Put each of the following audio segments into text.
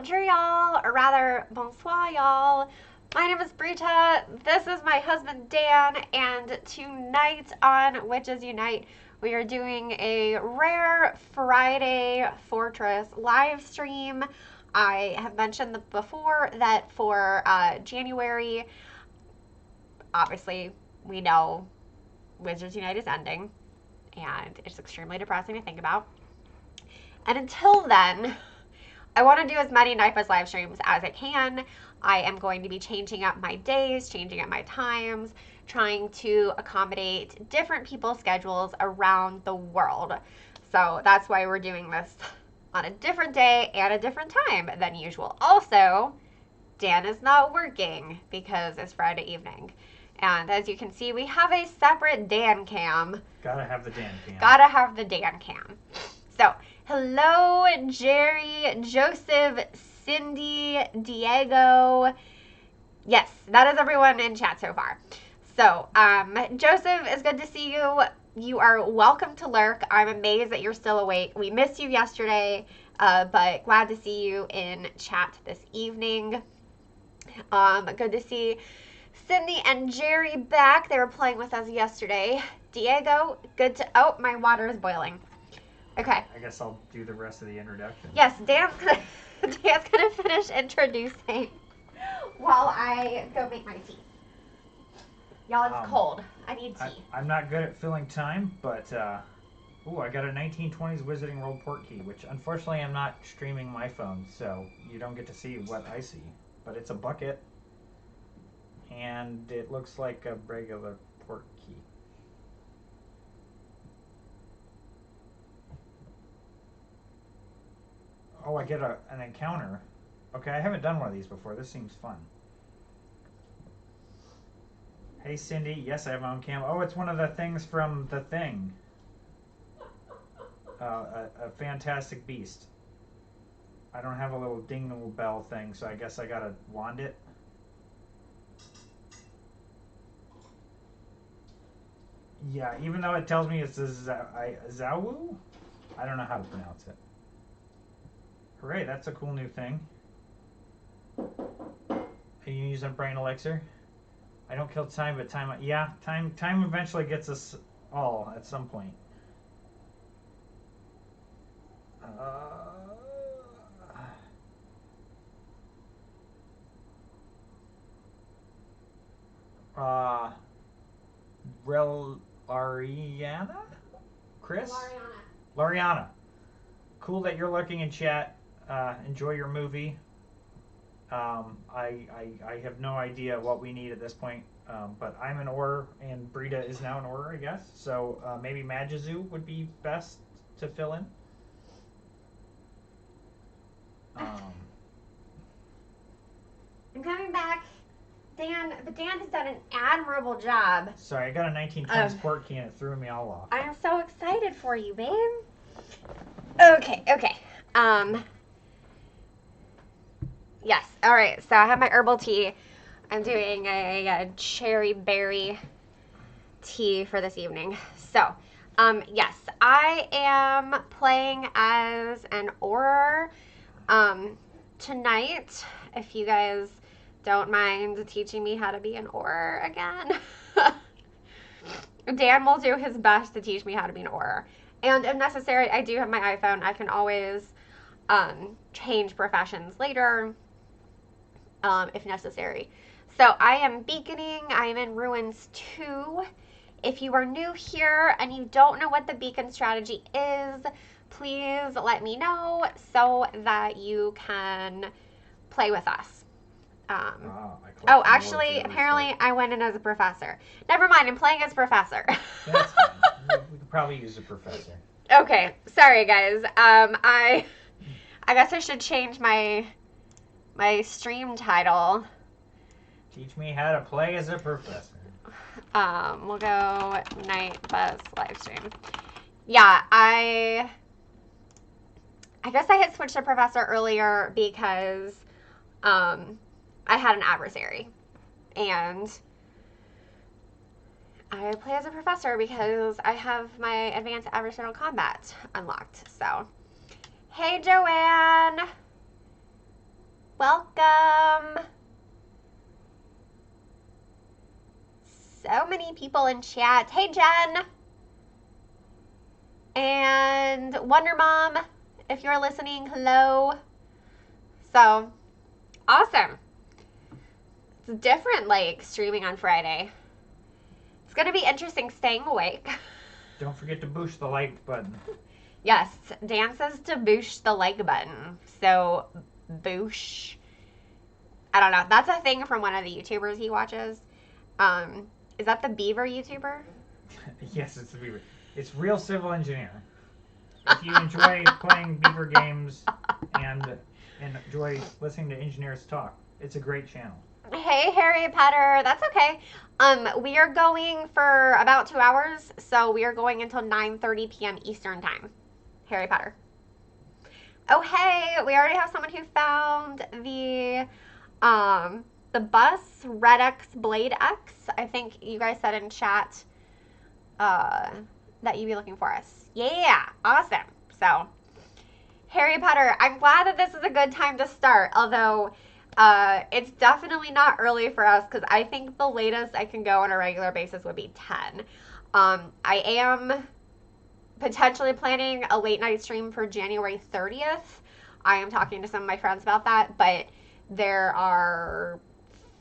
bonjour, y'all, or rather, bonsoir, y'all. My name is Brita. This is my husband, Dan, and tonight on Witches Unite, we are doing a rare Friday Fortress live stream. I have mentioned before that for January, obviously, we know Wizards Unite is ending, and it's extremely depressing to think about. And until then, I want to do as many Nifas live streams as I can. I am going to be changing up my days, changing up my times, trying to accommodate different people's schedules around the world. So that's why we're doing this on a different day and a different time than usual. Also, Dan is not working because it's Friday evening. And as you can see, we have a separate Dan cam. Gotta have the Dan cam. Gotta have the Dan cam. So, hello, Jerry, Joseph, Cindy, Diego. Yes, that is everyone in chat so far. So, Joseph, it's good to see you. You are welcome to lurk. I'm amazed that you're still awake. We missed you yesterday, but glad to see you in chat this evening. Good to see Cindy and Jerry back. They were playing with us yesterday. Diego, good to... Oh, my water is boiling. Okay. I guess I'll do the rest of the introduction. Yes, Dan's gonna finish introducing while I go make my tea. Y'all, it's cold. I need tea. I'm not good at filling time, but ooh, I got a 1920s Wizarding World Portkey, which unfortunately I'm not streaming my phone, so you don't get to see what I see. But it's a bucket, and it looks like a regular Portkey. Oh, I get an encounter. Okay, I haven't done one of these before. This seems fun. Hey, Cindy. Yes, I have my own cam. Oh, it's one of the things from The Thing. A fantastic beast. I don't have a little dingle bell thing, so I guess I gotta wand it. Yeah, even though it tells me it's a Zawu, I don't know how to pronounce it. Hooray, that's a cool new thing. Are you using a brain elixir? I don't kill time, but time... Yeah, time eventually gets us all at some point. Ariana? Chris? Lariana. Cool that you're looking in chat. Enjoy your movie. I have no idea what we need at this point, but I'm an Auror, and Brita is now an Auror, I guess. So maybe Magizu would be best to fill in. I'm coming back. Dan has done an admirable job. Sorry, I got a 1920s Portkey and it threw me all off. I'm so excited for you, babe. Okay. Yes, alright, so I have my herbal tea. I'm doing a cherry berry tea for this evening. So, yes, I am playing as an Auror tonight, if you guys don't mind teaching me how to be an Auror again. Dan will do his best to teach me how to be an Auror. And if necessary, I do have my iPhone. I can always change professions later if necessary. So I am beaconing. I am in Ruins 2. If you are new here and you don't know what the beacon strategy is, please let me know so that you can play with us. Oh, actually, apparently I went in as a professor. Never mind, I'm playing as professor. That's fine. We could probably use a professor. Okay, sorry guys. I guess I should change my stream title. Teach me how to play as a professor. We'll go Night Buzz Livestream. Yeah, I guess I had switched to professor earlier because I had an adversary, and I play as a professor because I have my advanced adversarial combat unlocked. So, hey Joanne, Welcome. So many people in chat. Hey, Jen. And Wonder Mom, if you're listening, hello. So, awesome. It's different, like, streaming on Friday. It's going to be interesting staying awake. Don't forget to boost the like button. Yes, Dan says to boost the like button. So, boosh. I don't know. That's a thing from one of the YouTubers he watches. Is that the Beaver YouTuber? Yes, it's the Beaver. It's Real Civil Engineer. If you enjoy playing Beaver games and enjoy listening to engineers talk, it's a great channel. Hey, Harry Potter. That's okay. We are going for about 2 hours, so we are going until 9:30 p.m. Eastern time. Harry Potter. Oh, hey, we already have someone who found the bus Red X Blade X. I think you guys said in chat that you'd be looking for us. Yeah, awesome. So, Harry Potter, I'm glad that this is a good time to start, although it's definitely not early for us because I think the latest I can go on a regular basis would be 10. I am potentially planning a late night stream for January 30th. I am talking to some of my friends about that, but there are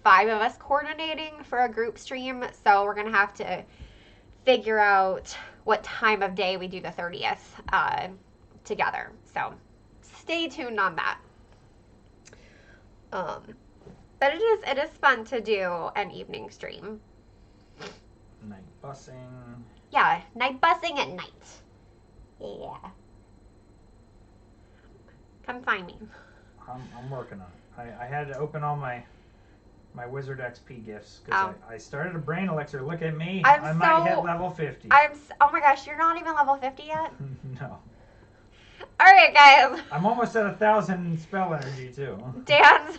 5 of us coordinating for a group stream, so we're going to have to figure out what time of day we do the 30th together. So stay tuned on that. But it is fun to do an evening stream. Night busing. Yeah, night busing at night. Yeah. Come find me. I'm working on it. I had to open all my Wizard XP gifts because I started a brain elixir. Look at me. I might hit level 50. Oh my gosh, you're not even level 50 yet? No. Alright, guys. I'm almost at 1,000 spell energy, too. Dan's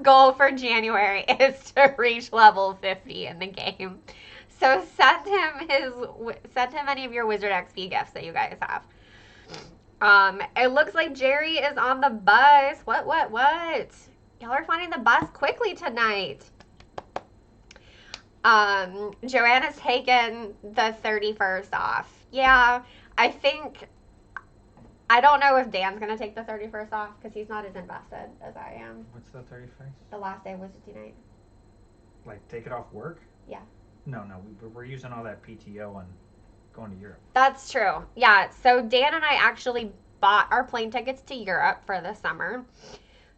goal for January is to reach level 50 in the game. So send him any of your Wizard XP gifts that you guys have. It looks like Jerry is on the bus. What? Y'all are finding the bus quickly tonight. Joanna's taken the 31st off. Yeah, I don't know if Dan's going to take the 31st off because he's not as invested as I am. What's the 31st? The last day of Wizards Unite. Like, take it off work? Yeah. No, we're using all that PTO and going to Europe. That's true. Yeah, so Dan and I actually bought our plane tickets to Europe for the summer.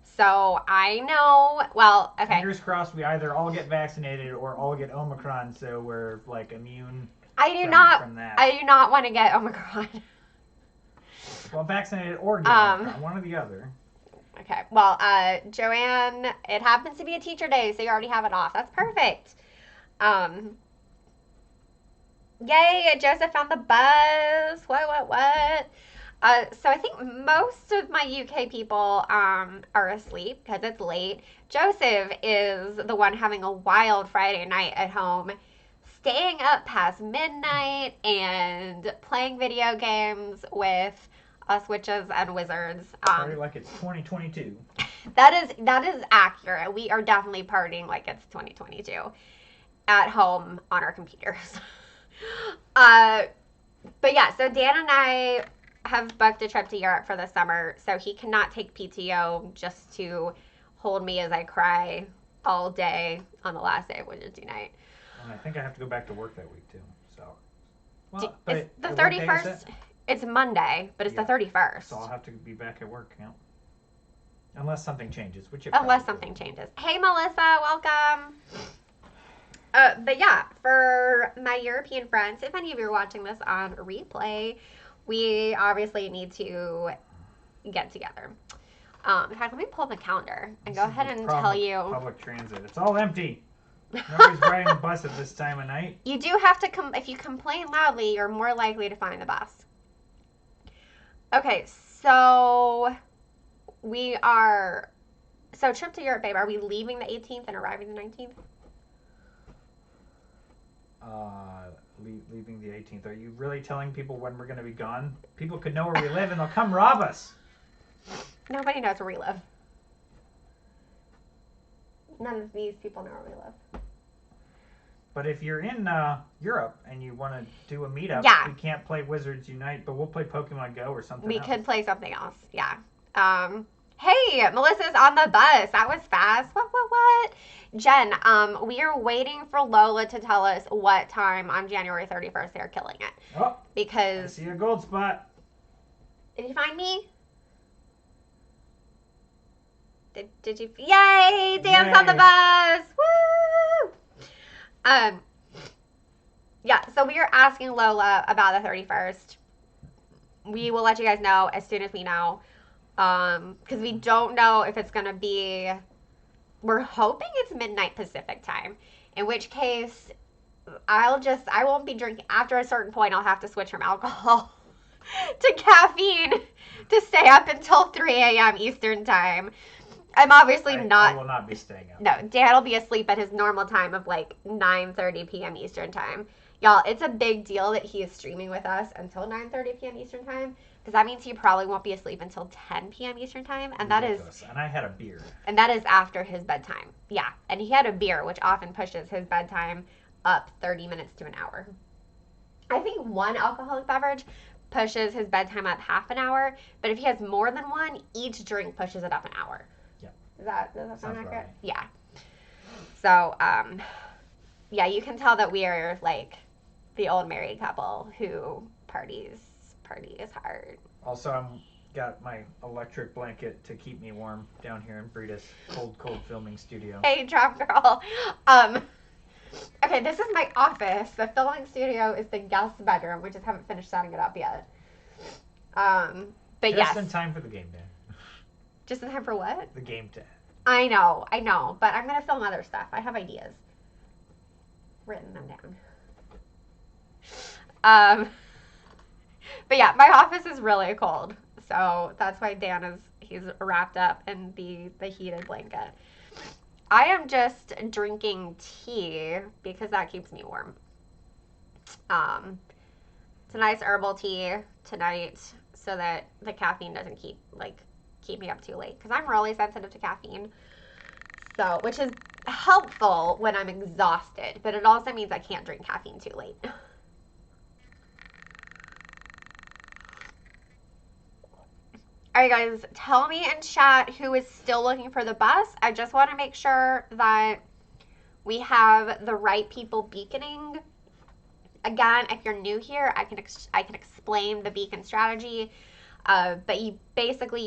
So I know, well, okay. Fingers crossed we either all get vaccinated or all get Omicron so we're, like, immune from that. I do not want to get Omicron. Well, vaccinated or get Omicron, one or the other. Okay, well, Joanne, it happens to be a teacher day, so you already have it off. That's perfect. Yay, Joseph found the bus. What? So I think most of my UK people are asleep because it's late. Joseph is the one having a wild Friday night at home, staying up past midnight and playing video games with us witches and wizards. Party like it's 2022. That is accurate. We are definitely partying like it's 2022 at home on our computers. But yeah, so Dan and I have booked a trip to Europe for the summer, so he cannot take PTO just to hold me as I cry all day on the last day of Wizards Unite. And I think I have to go back to work that week too. So, well, it's the 31st. It's Monday, but it's the 31st. So I'll have to be back at work, yeah. Unless something changes, Unless something changes. Hey, Melissa, welcome. But yeah, for my European friends, if any of you are watching this on replay, we obviously need to get together. In fact, let me pull up the calendar and go ahead and tell you. Public transit. It's all empty. Nobody's riding the bus at this time of night. You do have to if you complain loudly, you're more likely to find the bus. Okay, so trip to Europe, babe. Are we leaving the 18th and arriving the 19th? Leaving the 18th. Are you really telling people when we're going to be gone? People could know where we live and they'll come rob us. Nobody knows where we live. None of these people know where we live. But if you're in Europe and you want to do a meetup, Yeah. we can't play Wizards Unite, but we'll play Pokemon Go or something We else. could play something else. Yeah. Hey, Melissa's on the bus. That was fast. What? Jen, we are waiting for Lola to tell us what time on January 31st they're killing it. Oh, I Because see a gold spot. did you find me? Did you? Yay! Dan's Yay. on the bus. Woo! Yeah. So we are asking Lola about the 31st. We will let you guys know as soon as we know. Because we don't know if it's gonna be. We're hoping it's midnight Pacific time. In which case, I won't be drinking. After a certain point, I'll have to switch from alcohol to caffeine to stay up until 3 a.m. Eastern time. I'm obviously not. I will not be staying up. No, Dad will be asleep at his normal time of like 9:30 p.m. Eastern time. Y'all, it's a big deal that he is streaming with us until 9:30 p.m. Eastern time, because that means he probably won't be asleep until 10 p.m. Eastern time, and Ridiculous. And I had a beer. and that is after his bedtime. Yeah, and he had a beer, which often pushes his bedtime up 30 minutes to an hour. I think one alcoholic beverage pushes his bedtime up half an hour, but if he has more than one, each drink pushes it up an hour. Yeah. Does that sound accurate? Right. Yeah. So, yeah, you can tell that we are like the old married couple who parties hard. Also, I'm got my electric blanket to keep me warm down here in Brita's cold filming studio. Hey, drop girl. Okay, this is my office. The filming studio is the guest bedroom. We just haven't finished setting it up yet. But Just yes. in time for the game day. Just in time for what? The game day. I know, but I'm gonna film other stuff. I have ideas. Written them down. But yeah, my office is really cold, so that's why he's wrapped up in the heated blanket. I am just drinking tea because that keeps me warm. It's a nice herbal tea tonight, so that the caffeine doesn't keep me up too late, because I'm really sensitive to caffeine. So, which is helpful when I'm exhausted, but it also means I can't drink caffeine too late. Alright guys, tell me in chat who is still looking for the bus. I just want to make sure that we have the right people beaconing. Again, if you're new here, I can explain the beacon strategy. But you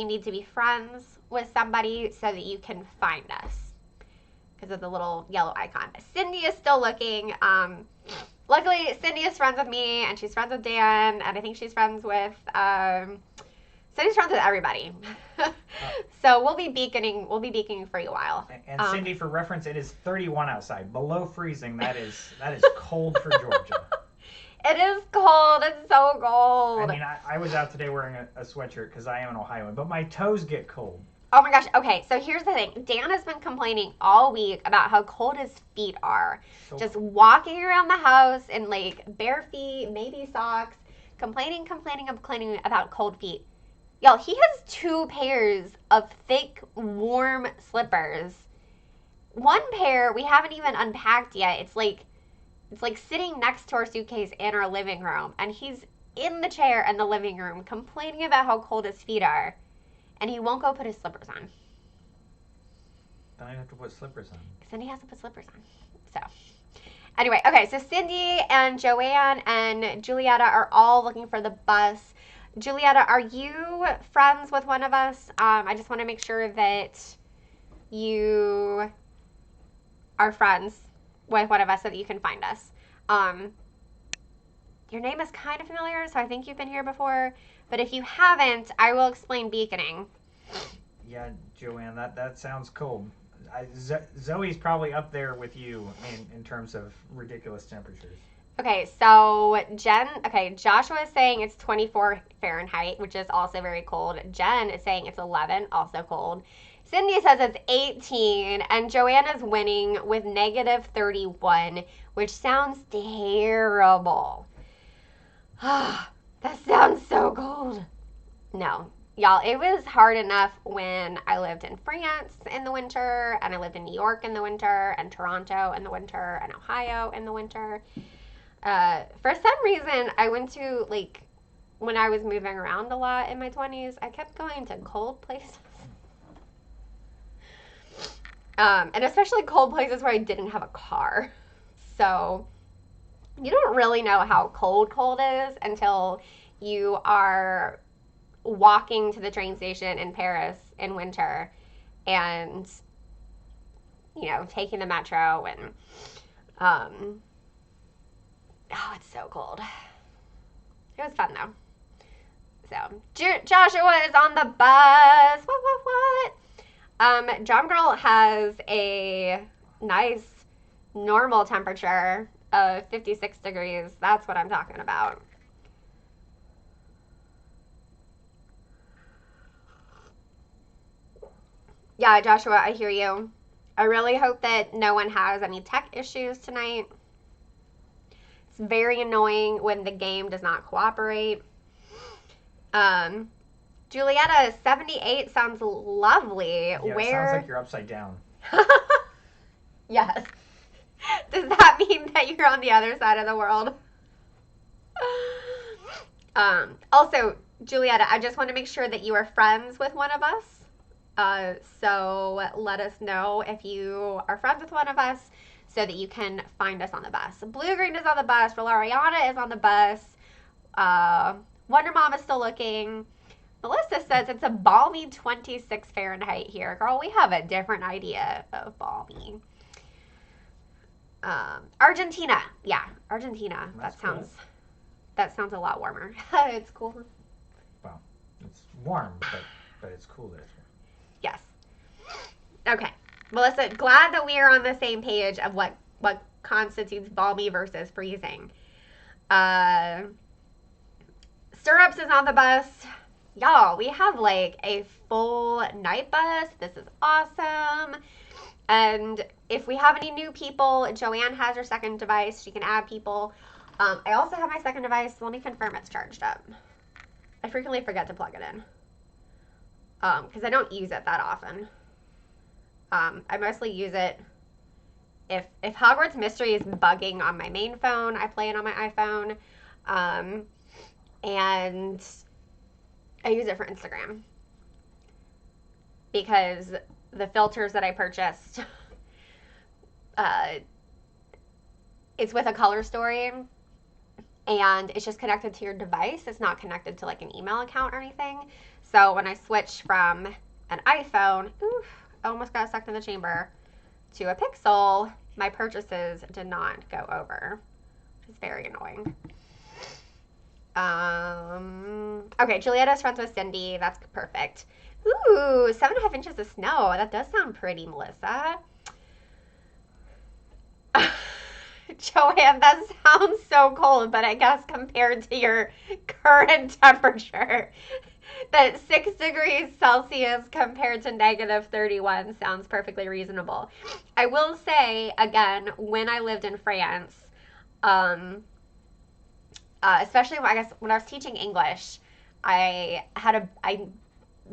need to be friends with somebody so that you can find us, because of the little yellow icon. Cindy is still looking. Luckily, Cindy is friends with me, and she's friends with Dan, and I think she's friends with Cindy's friends with everybody. So we'll be beaconing for you a while. And Cindy, for reference, it is 31 outside, below freezing. That is cold for Georgia. It is cold. It's so cold. I mean, I was out today wearing a sweatshirt because I am an Ohioan, but my toes get cold. Oh my gosh. Okay, so here's the thing. Dan has been complaining all week about how cold his feet are. So just walking around the house in like bare feet, maybe socks, complaining about cold feet. Y'all, he has 2 pairs of thick, warm slippers. One pair we haven't even unpacked yet. It's like sitting next to our suitcase in our living room, and he's in the chair in the living room complaining about how cold his feet are, and he won't go put his slippers on. Then I have to put slippers on. Cindy has to put slippers on. So, anyway, okay, so Cindy and Joanne and Julietta are all looking for the bus. Julietta, are you friends with one of us? I just want to make sure that you are friends with one of us so that you can find us. Your name is kind of familiar, so I think you've been here before. But if you haven't, I will explain beaconing. Yeah, Joanne, that sounds cold. Zoe's probably up there with you in terms of ridiculous temperatures. Okay, so Joshua is saying it's 24 Fahrenheit, which is also very cold. Jen is saying it's 11, also cold. Cindy says it's 18, and Joanna's winning with negative 31, which sounds terrible. That sounds so cold. No, y'all, it was hard enough when I lived in France in the winter, and I lived in New York in the winter, and Toronto in the winter, and Ohio in the winter. For some reason, I went to, like, when I was moving around a lot in my 20s, I kept going to cold places. And especially cold places where I didn't have a car. So you don't really know how cold is until you are walking to the train station in Paris in winter and, you know, taking the metro and, oh, it's so cold. It was fun though. So, Joshua is on the bus. What? Drum Girl has a nice normal temperature of 56 degrees. That's what I'm talking about. Yeah, Joshua, I hear you. I really hope that no one has any tech issues tonight. It's very annoying when the game does not cooperate. Julietta, 78 sounds lovely. Yeah, Where? It sounds like you're upside down. Yes. Does that mean that you're on the other side of the world? Also, Julietta, I just want to make sure that you are friends with one of us. So let us know if you are friends with one of us so that you can find us on the bus. Blue Green is on the bus. Valeriana is on the bus. Wonder Mom is still looking. Melissa says it's a balmy 26 Fahrenheit here. Girl, we have a different idea of balmy. Argentina. Yeah, Argentina. That's That sounds a lot warmer. It's cool. Well, it's warm, but it's cool there. Yes. Okay. Melissa, glad that we are on the same page of what constitutes balmy versus freezing. Syrups is on the bus. Y'all, we have like a full night bus. This is awesome. And if we have any new people, Joanne has her second device. She can add people. I also have my second device. Let me confirm it's charged up. I frequently forget to plug it in. Because I don't use it that often. I mostly use it if Hogwarts Mystery is bugging on my main phone, I play it on my iPhone. And I use it for Instagram. Because the filters that I purchased, it's with a color story. And it's just connected to your device. It's not connected to like an email account or anything. So when I switch from an iPhone, I almost got sucked in the chamber, to a Pixel, my purchases did not go over, which is very annoying. Okay, Julieta's friends with Cindy. That's perfect. Ooh, 7.5 inches of snow. That does sound pretty, Melissa. Joanne, that sounds so cold, but I guess compared to your current temperature, that 6 degrees Celsius compared to negative 31 sounds perfectly reasonable. I will say, again, when I lived in France, especially when I was teaching English, I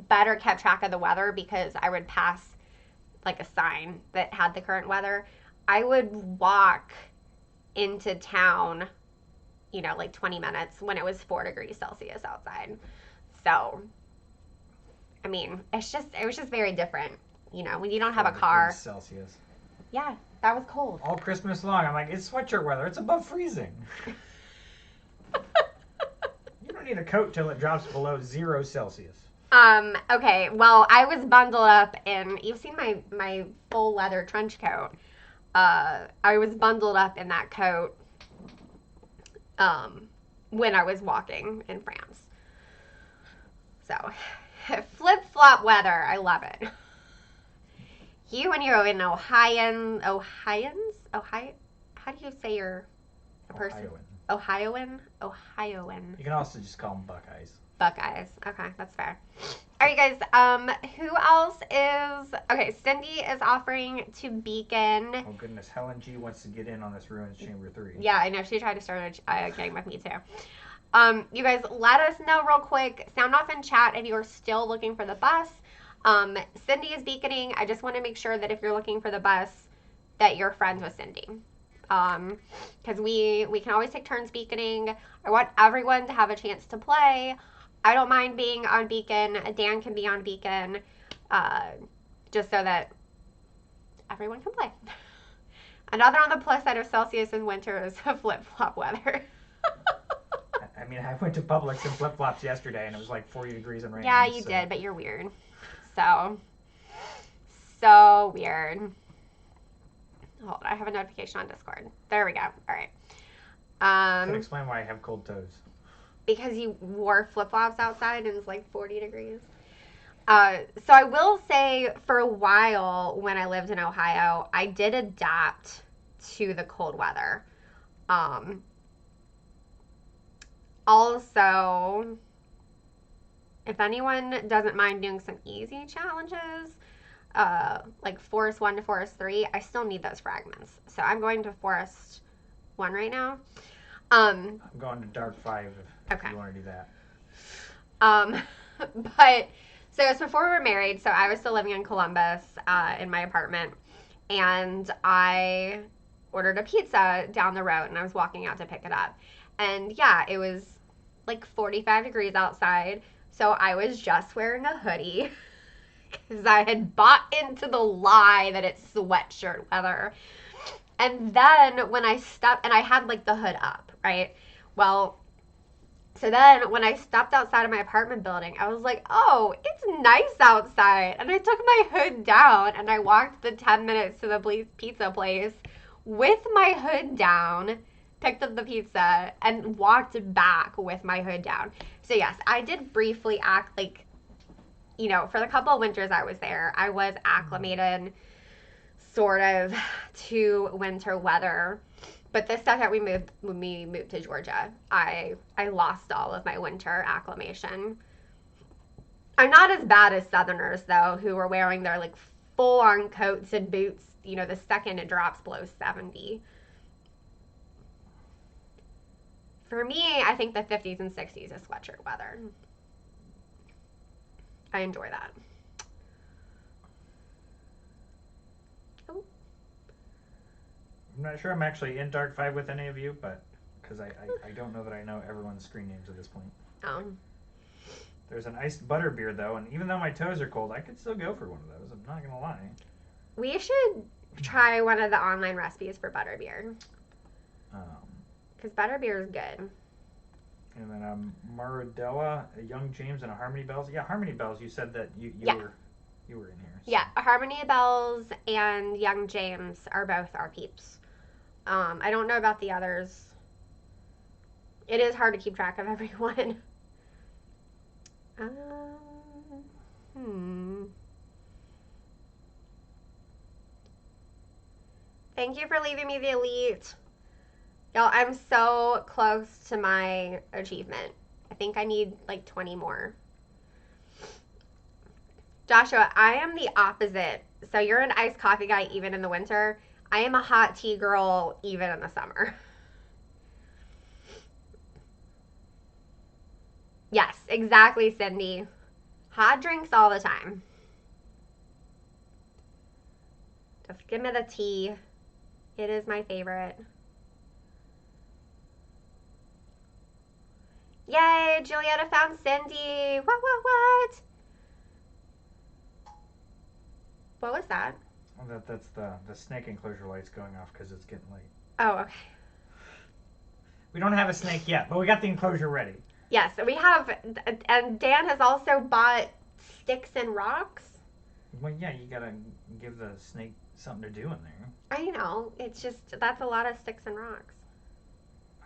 better kept track of the weather because I would pass like a sign that had the current weather. I would walk into town, like 20 minutes when it was 4 degrees Celsius outside. So, I mean, it was just very different, when you don't have a car. Celsius. Yeah, that was cold. All Christmas long, I'm like, it's sweatshirt weather. It's above freezing. You don't need a coat till it drops below 0 Celsius. Okay, well, I was bundled up in, you've seen my full leather trench coat. I was bundled up in that coat, when I was walking in France. So, flip-flop weather, I love it. You and you're in Ohioans? How do you say you're a person? Ohioan? You can also just call them Buckeyes. Buckeyes. Okay, that's fair. All right, guys. Who else is... Okay, Cindy is offering to Beacon. Oh, goodness. Helen G wants to get in on this Ruins Chamber 3. Yeah, I know. She tried to start a game with me, too. You guys, let us know real quick. Sound off in chat if you're still looking for the bus. Cindy is beaconing. I just want to make sure that if you're looking for the bus, that you're friends with Cindy. Because we can always take turns beaconing. I want everyone to have a chance to play. I don't mind being on beacon. Dan can be on beacon, just so that everyone can play. Another on the plus side of Celsius in winter is flip-flop weather. I mean, I went to Publix in flip-flops yesterday, and it was like 40 degrees and rain. Yeah, you did, but you're weird. So weird. Hold on, I have a notification on Discord. There we go. All right. Can explain why I have cold toes. Because you wore flip-flops outside and it's like 40 degrees. So I will say, for a while when I lived in Ohio, I did adapt to the cold weather. Also, if anyone doesn't mind doing some easy challenges, like Forest 1 to Forest 3, I still need those fragments. So I'm going to Forest 1 right now. I'm going to Dark 5 if you want to do that. But, so it's before we were married, so I was still living in Columbus in my apartment, and I ordered a pizza down the road, and I was walking out to pick it up. And yeah, it was like 45 degrees outside, so I was just wearing a hoodie because I had bought into the lie that it's sweatshirt weather. And then when I stepped, and I had like the hood up, right? Well, so then when I stepped outside of my apartment building, I was like, oh, it's nice outside. And I took my hood down and I walked the 10 minutes to the pizza place with my hood down, picked up the pizza, and walked back with my hood down. So yes, I did briefly act like, you know, for the couple of winters I was there, I was acclimated sort of to winter weather. But the second when we moved to Georgia, I lost all of my winter acclimation. I'm not as bad as Southerners, though, who were wearing their like full-on coats and boots, you know, the second it drops below 70. For me, I think the 50s and 60s is sweatshirt weather. I enjoy that. Oh. I'm not sure I'm actually in Dark 5 with any of you, but because I don't know that I know everyone's screen names at this point. There's an iced butterbeer, though, and even though my toes are cold, I could still go for one of those. I'm not going to lie. We should try one of the online recipes for butterbeer. Because butterbeer is good. And then Maradella, a Young James, and a Harmony Bells. Yeah, Harmony Bells, you said that you were in here. So. Yeah, Harmony Bells and Young James are both our peeps. I don't know about the others. It is hard to keep track of everyone. Thank you for leaving me the elite. Y'all, I'm so close to my achievement. I think I need like 20 more. Joshua, I am the opposite. So you're an iced coffee guy even in the winter. I am a hot tea girl even in the summer. Yes, exactly, Cindy. Hot drinks all the time. Just give me the tea. It is my favorite. Yay, Julietta found Cindy. What? What was that? Well, that's the snake enclosure lights going off because it's getting late. Oh, okay. We don't have a snake yet, but we got the enclosure ready. Yes, we have, and Dan has also bought sticks and rocks. Well, yeah, you gotta give the snake something to do in there. I know, it's just, that's a lot of sticks and rocks.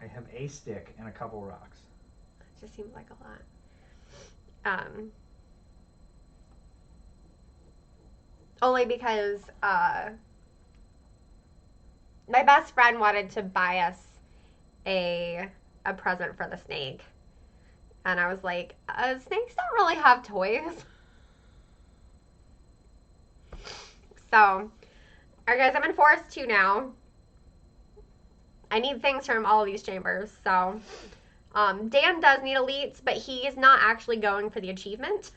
I have a stick and a couple rocks. It just seems like a lot. Only because my best friend wanted to buy us a present for the snake. And I was like, snakes don't really have toys. So, alright guys, I'm in Forest 2 now. I need things from all of these chambers, so Dan does need elites, but he is not actually going for the achievement.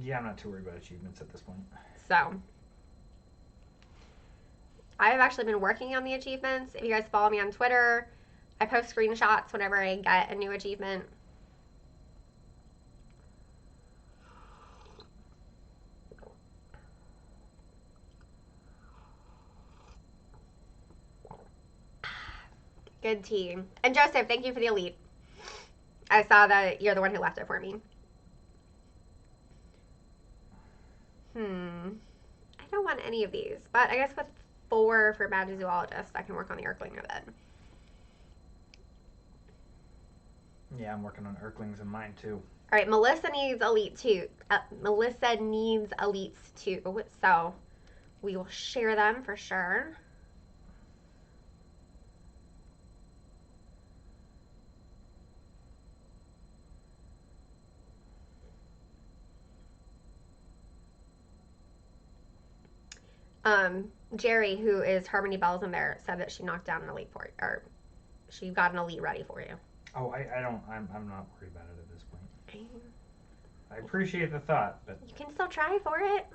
Yeah, I'm not too worried about achievements at this point. So, I have actually been working on the achievements. If you guys follow me on Twitter, I post screenshots whenever I get a new achievement. Good tea. And Joseph, thank you for the elite. I saw that you're the one who left it for me. I don't want any of these, but I guess with 4 for Magizoologist, I can work on the Urkling a bit. Yeah, I'm working on Urklings in mine too. All right, Melissa needs elite too. Melissa needs elites too, so we will share them for sure. Jerry, who is Harmony Bells in there, said that she knocked down an elite for you, or she got an elite ready for you. Oh, I'm not worried about it at this point. I appreciate the thought, but you can still try for it.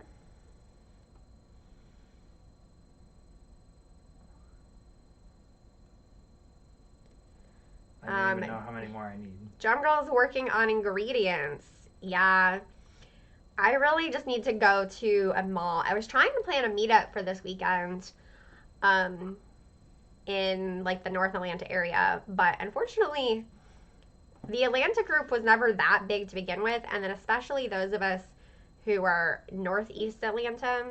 I don't even know how many more I need. Drum Girl's working on ingredients. Yeah. I really just need to go to a mall. I was trying to plan a meetup for this weekend in like the North Atlanta area, but unfortunately the Atlanta group was never that big to begin with, and then especially those of us who are Northeast Atlanta,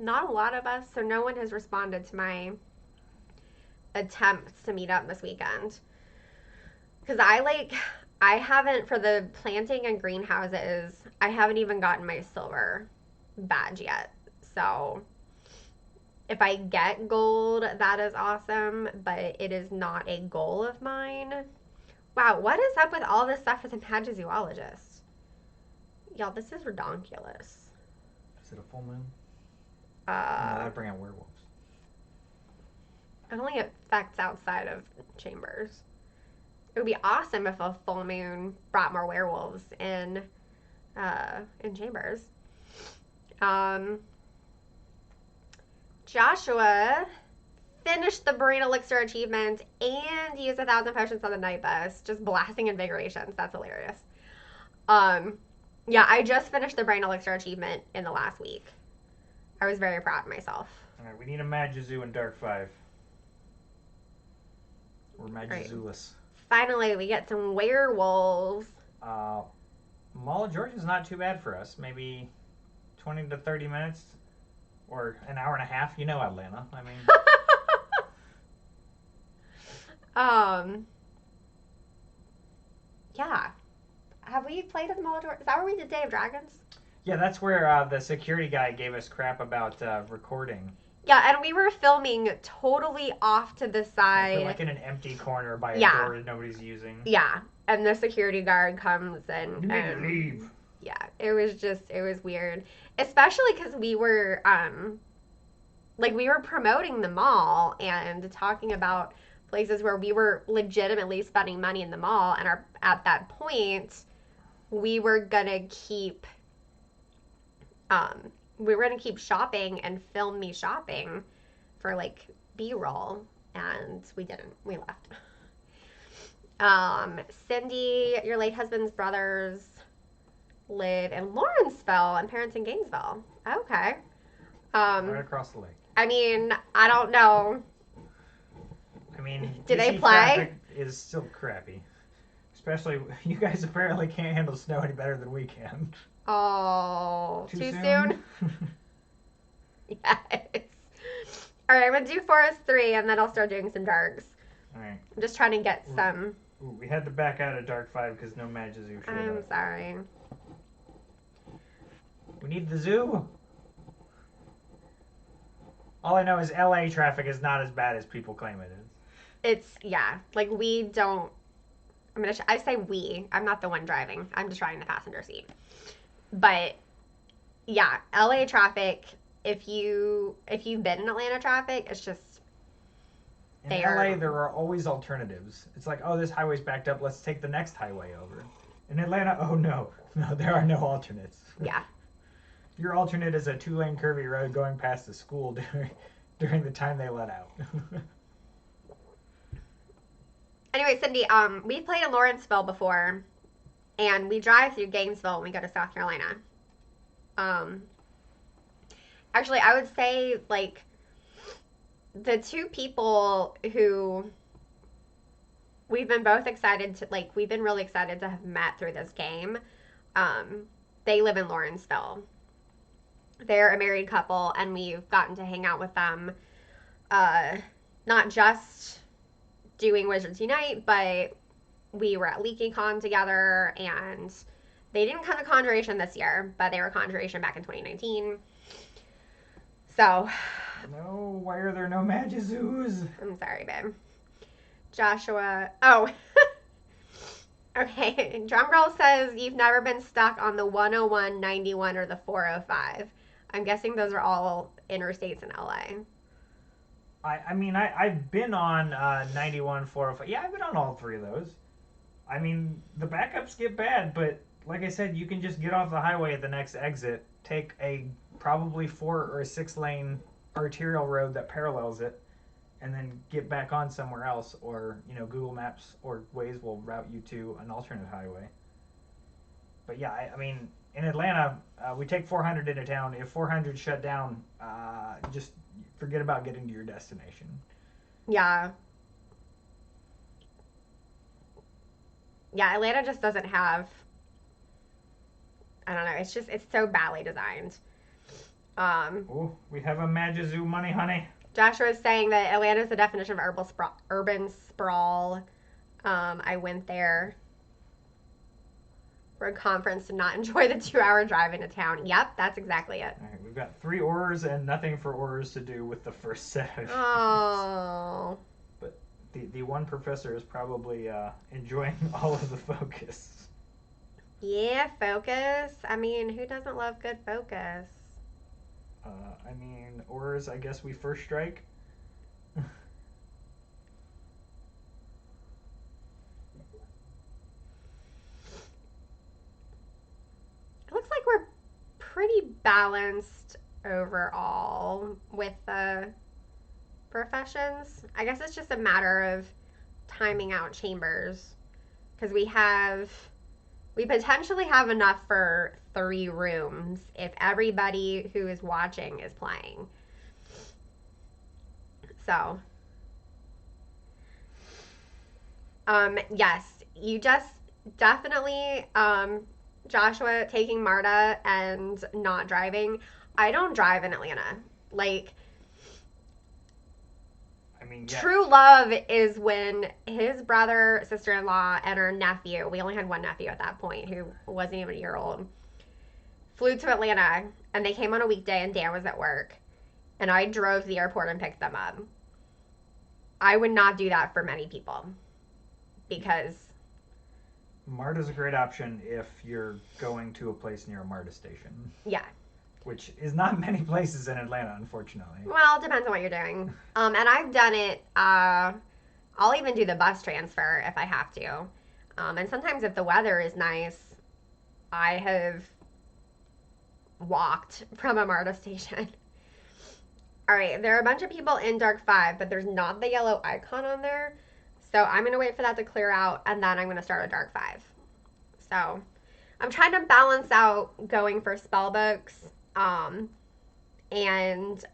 not a lot of us, so no one has responded to my attempts to meet up this weekend. Because I haven't, for the planting and greenhouses, I haven't even gotten my silver badge yet. So if I get gold, that is awesome, but it is not a goal of mine. Wow, what is up with all this stuff with the Magizoologist? Y'all, this is redonkulous. Is it a full moon? No, that'd bring out werewolves. It only affects outside of chambers. It would be awesome if a full moon brought more werewolves in chambers. Joshua finished the Brain Elixir achievement and used 1,000 potions on the night bus, just blasting invigorations. That's hilarious. Yeah, I just finished the Brain Elixir achievement in the last week. I was very proud of myself. All right, we need a Magizoo in Dark 5. We're Magizooless. Right. Finally, we get some werewolves. Mall of Georgia is not too bad for us. Maybe 20 to 30 minutes or an hour and a half. You know Atlanta. I mean... Yeah. Have we played at the Mall of Georgia? Is that where we did Day of Dragons? Yeah, that's where the security guy gave us crap about recording. Yeah, and we were filming totally off to the side. Like in an empty corner by a door that nobody's using. Yeah, and the security guard comes and... You need to leave. Yeah, it was weird. Especially because we were, we were promoting the mall and talking about places where we were legitimately spending money in the mall, and at that point, we were gonna keep shopping and film me shopping for like B-roll, and we didn't. We left. Cindy, your late husband's brothers live in Lawrenceville and parents in Gainesville. Okay. Right across the lake. I mean, I don't know. I mean, do they play? Traffic is still crappy. Especially, you guys apparently can't handle snow any better than we can. Oh, too soon? Yes. All right, I'm going to do Forest 3, and then I'll start doing some darks. All right. I'm just trying to get some... Ooh, we had to back out of Dark 5 because no Magizoo showed I'm up. sorry. We need the zoo. All I know is LA traffic is not as bad as people claim it is. It's, yeah. Like, we don't... I say we. I'm not the one driving. I'm just riding the passenger seat. But, yeah, LA traffic, if you've been in Atlanta traffic, it's just... In LA, there are always alternatives. It's like, oh, this highway's backed up. Let's take the next highway over. In Atlanta, oh no, there are no alternates. Yeah. Your alternate is a 2-lane curvy road going past the school during the time they let out. Anyway, Cindy, we played in Lawrenceville before, and we drive through Gainesville when we go to South Carolina. Actually, I would say, like, the two people who we've been both excited to, like, we've been really excited to have met through this game, they live in Lawrenceville. They're a married couple, and we've gotten to hang out with them, not just doing Wizards Unite, but we were at LeakyCon together, and they didn't come to Conjuration this year, but they were Conjuration back in 2019. So. No, why are there no Magizoos? I'm sorry, babe. Joshua. Oh. Okay. Drumgirl says you've never been stuck on the 101, 91, or the 405. I'm guessing those are all interstates in LA. I mean, I've been on 91, 405. Yeah, I've been on all three of those. I mean, the backups get bad, but like I said, you can just get off the highway at the next exit, take a probably 4 or 6 lane arterial road that parallels it, and then get back on somewhere else, or, you know, Google Maps or Waze will route you to an alternate highway. But yeah, I mean, in Atlanta, we take 400 into town. If 400 shut down, just forget about getting to your destination. Yeah. Yeah, Atlanta just doesn't have, I don't know, it's so badly designed. Oh, we have a Magazoo money, honey. Joshua is saying that Atlanta is the definition of urban sprawl. I went there for a conference to not enjoy the 2-hour drive into town. Yep, that's exactly it. All right, we've got 3 Aurors and nothing for Aurors to do with the first set. Oh. But the one professor is probably enjoying all of the focus. Yeah, focus. I mean, who doesn't love good focus? I mean, Aurors, I guess we first strike. It looks like we're pretty balanced overall with the professions. I guess it's just a matter of timing out chambers, because we potentially have enough for 3 rooms if everybody who is watching is playing. So, yes, you just definitely, Joshua taking Marta and not driving. I don't drive in Atlanta. Like, I mean, yeah. True love is when his brother, sister-in-law, and her nephew, we only had one nephew at that point who wasn't even a year old, flew to Atlanta, and they came on a weekday, and Dan was at work, and I drove to the airport and picked them up. I would not do that for many people, because MARTA's a great option if you're going to a place near a MARTA station. Yeah. Which is not many places in Atlanta, unfortunately. Well, it depends on what you're doing. And I've done it, I'll even do the bus transfer if I have to. And sometimes if the weather is nice, I have walked from a MARTA station. All right, there are a bunch of people in Dark 5, but there's not the yellow icon on there. So I'm going to wait for that to clear out, and then I'm going to start a Dark 5. So I'm trying to balance out going for spell books and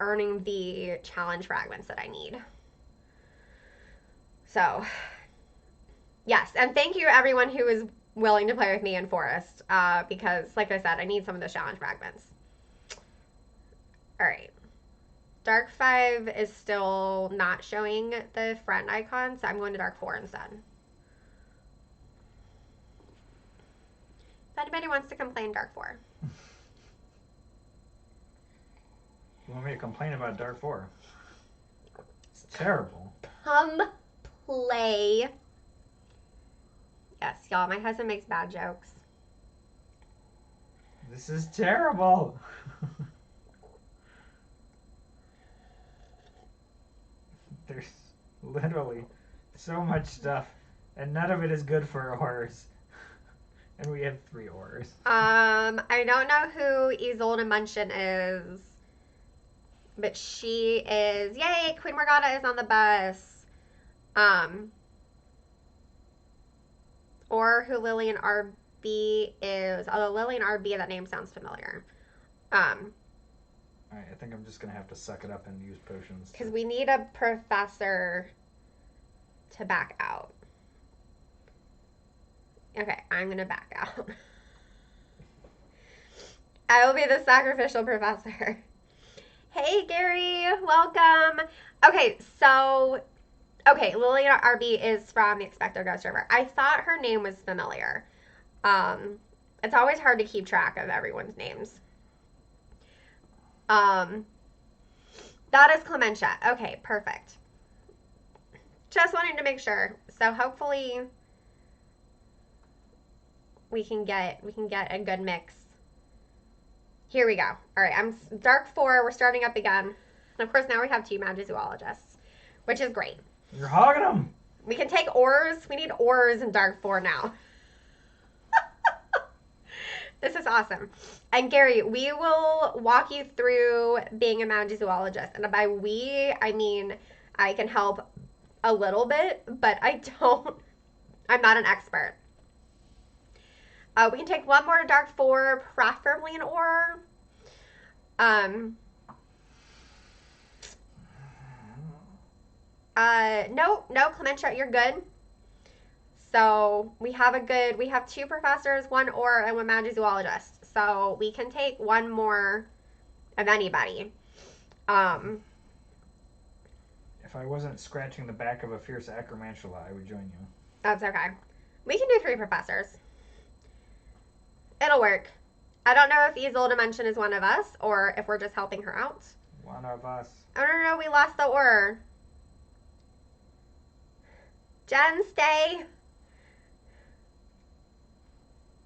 earning the challenge fragments that I need. So, yes, and thank you everyone who is willing to play with me in Forest, because, like I said, I need some of those challenge fragments. All right. Dark 5 is still not showing the friend icon, so I'm going to Dark 4 instead. If anybody wants to complain, Dark 4. You want me to complain about Dark 4? It's terrible. Come play. Yes, y'all, my husband makes bad jokes. This is terrible. There's Literally. So much stuff. And none of it is good for ores. And we have 3 ores. I don't know who Isolde Munchen is. But she is... Yay! Queen Morgana is on the bus. Or who Lillian RB is. Although Lillian RB, that name sounds familiar. Alright, I think I'm just going to have to suck it up and use potions. Because we need a professor to back out. Okay, I'm going to back out. I will be the sacrificial professor. Hey, Gary. Welcome. Okay, so... Okay, Lillian RB is from the Expecto Ghost River. I thought her name was familiar. It's always hard to keep track of everyone's names. That is Clementia. Okay, perfect. Just wanting to make sure. So hopefully we can get a good mix. Here we go. All right, I'm Dark 4. We're starting up again. And of course now we have 2 Magizoologists, which is great. You're hogging them. We can take ores. We need ores in Dark 4 now. This is awesome. And Gary, we will walk you through being a Magizoologist. And by we, I mean I can help a little bit, but I'm not an expert. We can take 1 more Dark 4, preferably an ore. No, Clementia, you're good. So we have 2 professors, 1 ore, and 1 Magizoologist. So we can take 1 more of anybody. If I wasn't scratching the back of a fierce acromantula, I would join you. That's okay. We can do 3 professors. It'll work. I don't know if Isolde Dimension is one of us, or if we're just helping her out. One of us. Oh, no, we lost the ore. Jen, stay.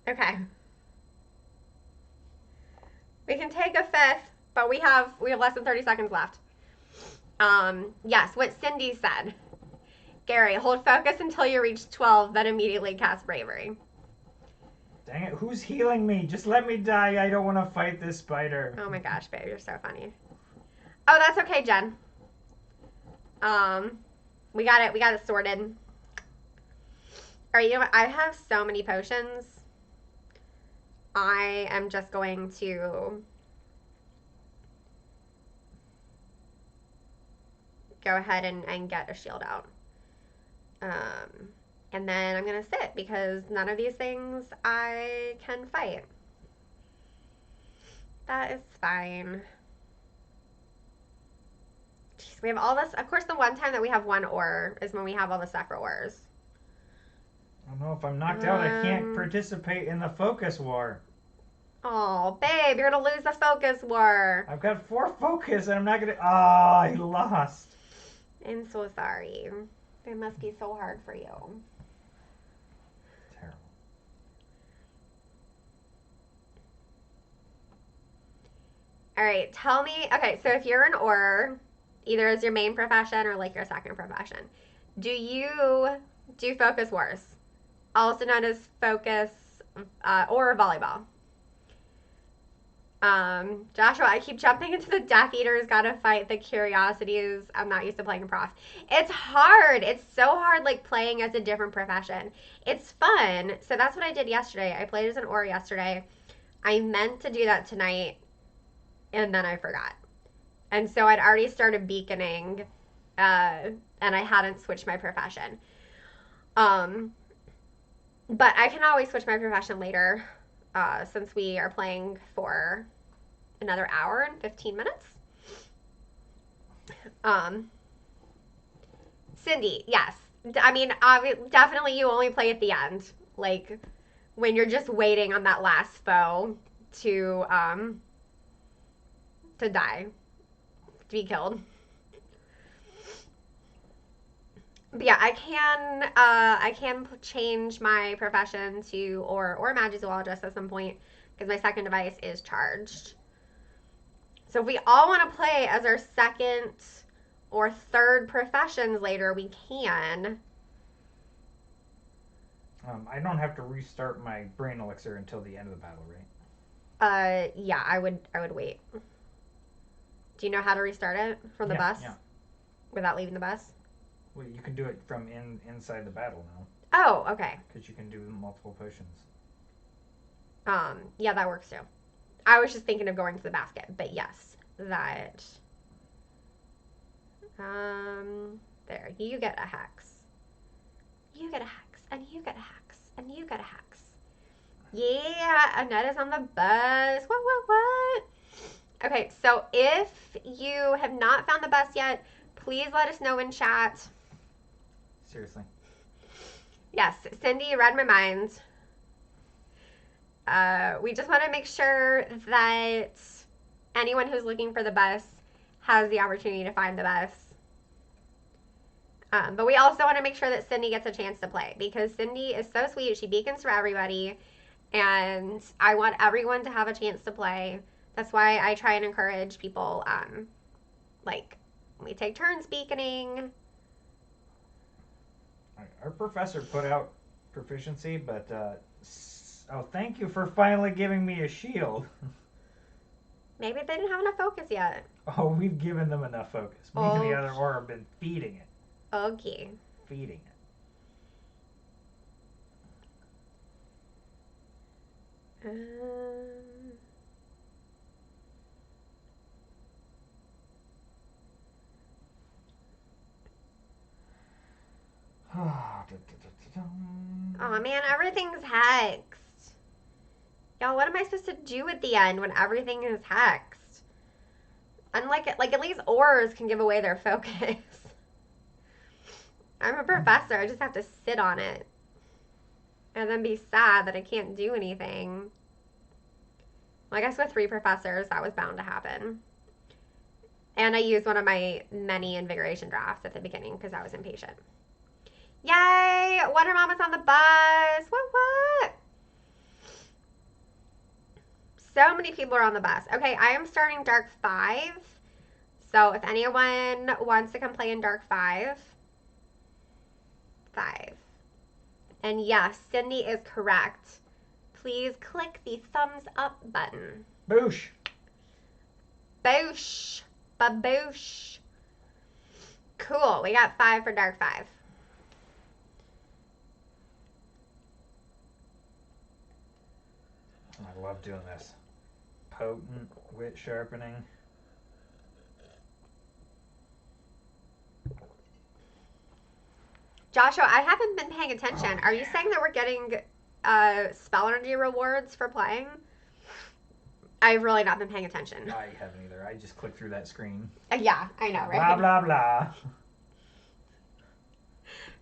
Okay. We can take a 5th, but we have less than 30 seconds left. Yes, what Cindy said. Gary, hold focus until you reach 12, then immediately cast Bravery. Dang it, who's healing me? Just let me die. I don't want to fight this spider. Oh my gosh, babe, you're so funny. Oh, that's okay, Jen. We got it sorted. All right, you know what? I have so many potions. I am just going to go ahead and get a shield out. And then I'm going to sit because none of these things I can fight. That is fine. Jeez, we have all this. Of course, the one time that we have 1 ore is when we have all the Sephra ores. I don't know, if I'm knocked out, I can't participate in the focus war. Oh, babe, you're going to lose the focus war. I've got 4 focus and I'm not going to... Oh, I lost. I'm so sorry. It must be so hard for you. Terrible. All right, tell me. Okay, so if you're an ore, either as your main profession or like your second profession, do you do focus wars, also known as focus or volleyball? Joshua, I keep jumping into the Death Eaters, gotta fight the Curiosities. I'm not used to playing prof. It's hard. It's so hard, like, playing as a different profession. It's fun. So that's what I did yesterday. I played as an ore yesterday. I meant to do that tonight, and then I forgot. And so I'd already started beaconing, and I hadn't switched my profession. But I can always switch my profession later. Since we are playing for another hour and 15 minutes. Cindy, yes. I mean, definitely you only play at the end. Like, when you're just waiting on that last foe to die. To be killed. But yeah, I can change my profession to or Magizoologist at some point because my second device is charged. So if we all want to play as our second or third professions later, we can. I don't have to restart my brain elixir until the end of the battle, right? Yeah, I would wait. Do you know how to restart it from the bus? Yeah. Without leaving the bus? Well, you can do it from inside the battle now. Oh, okay. Because you can do multiple potions. Yeah, that works too. I was just thinking of going to the basket, but yes, that. There, you get a hex. You get a hex, and you get a hex, and you get a hex. Yeah, Annette is on the bus. What? Okay, so if you have not found the bus yet, please let us know in chat. Seriously. Yes, Cindy read my mind. We just want to make sure that anyone who's looking for the bus has the opportunity to find the bus. But we also want to make sure that Cindy gets a chance to play because Cindy is so sweet. She beacons for everybody. And I want everyone to have a chance to play. That's why I try and encourage people, like, we take turns beaconing. Our professor put out proficiency, but, oh, thank you for finally giving me a shield. Maybe they didn't have enough focus yet. Oh, we've given them enough focus. Me and the other Aura have been feeding it. Okay. Feeding it. Oh man, everything's hexed. Y'all, what am I supposed to do at the end when everything is hexed? Unlike, like, at least ores can give away their focus. I'm a professor. I just have to sit on it. And then be sad that I can't do anything. Well, I guess with 3 professors, that was bound to happen. And I used one of my many invigoration drafts at the beginning because I was impatient. Yay! Wonder Mama's on the bus. What? So many people are on the bus. Okay, I am starting Dark 5. So if anyone wants to come play in Dark 5. And yes, Cindy is correct. Please click the thumbs up button. Boosh. Boosh. Baboosh. Cool. We got 5 for Dark 5. I love doing this. Potent wit sharpening. Joshua, I haven't been paying attention. Are you saying that we're getting spell energy rewards for playing? I've really not been paying attention. I haven't either. I just clicked through that screen. Yeah, I know, right? Blah, blah, blah.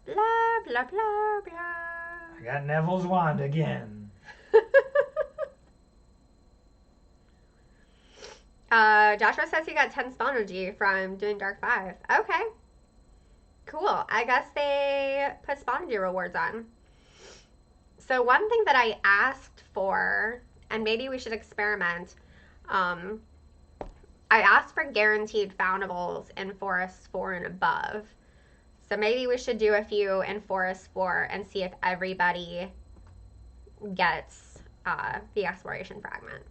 Blah, blah, blah, blah. I got Neville's wand again. Joshua says he got 10 spell energy from doing Dark 5. Okay. Cool. I guess they put spell energy rewards on. So one thing that I asked for, and maybe we should experiment, I asked for guaranteed foundables in Forest 4 and above. So maybe we should do a few in Forest 4 and see if everybody gets the exploration fragment.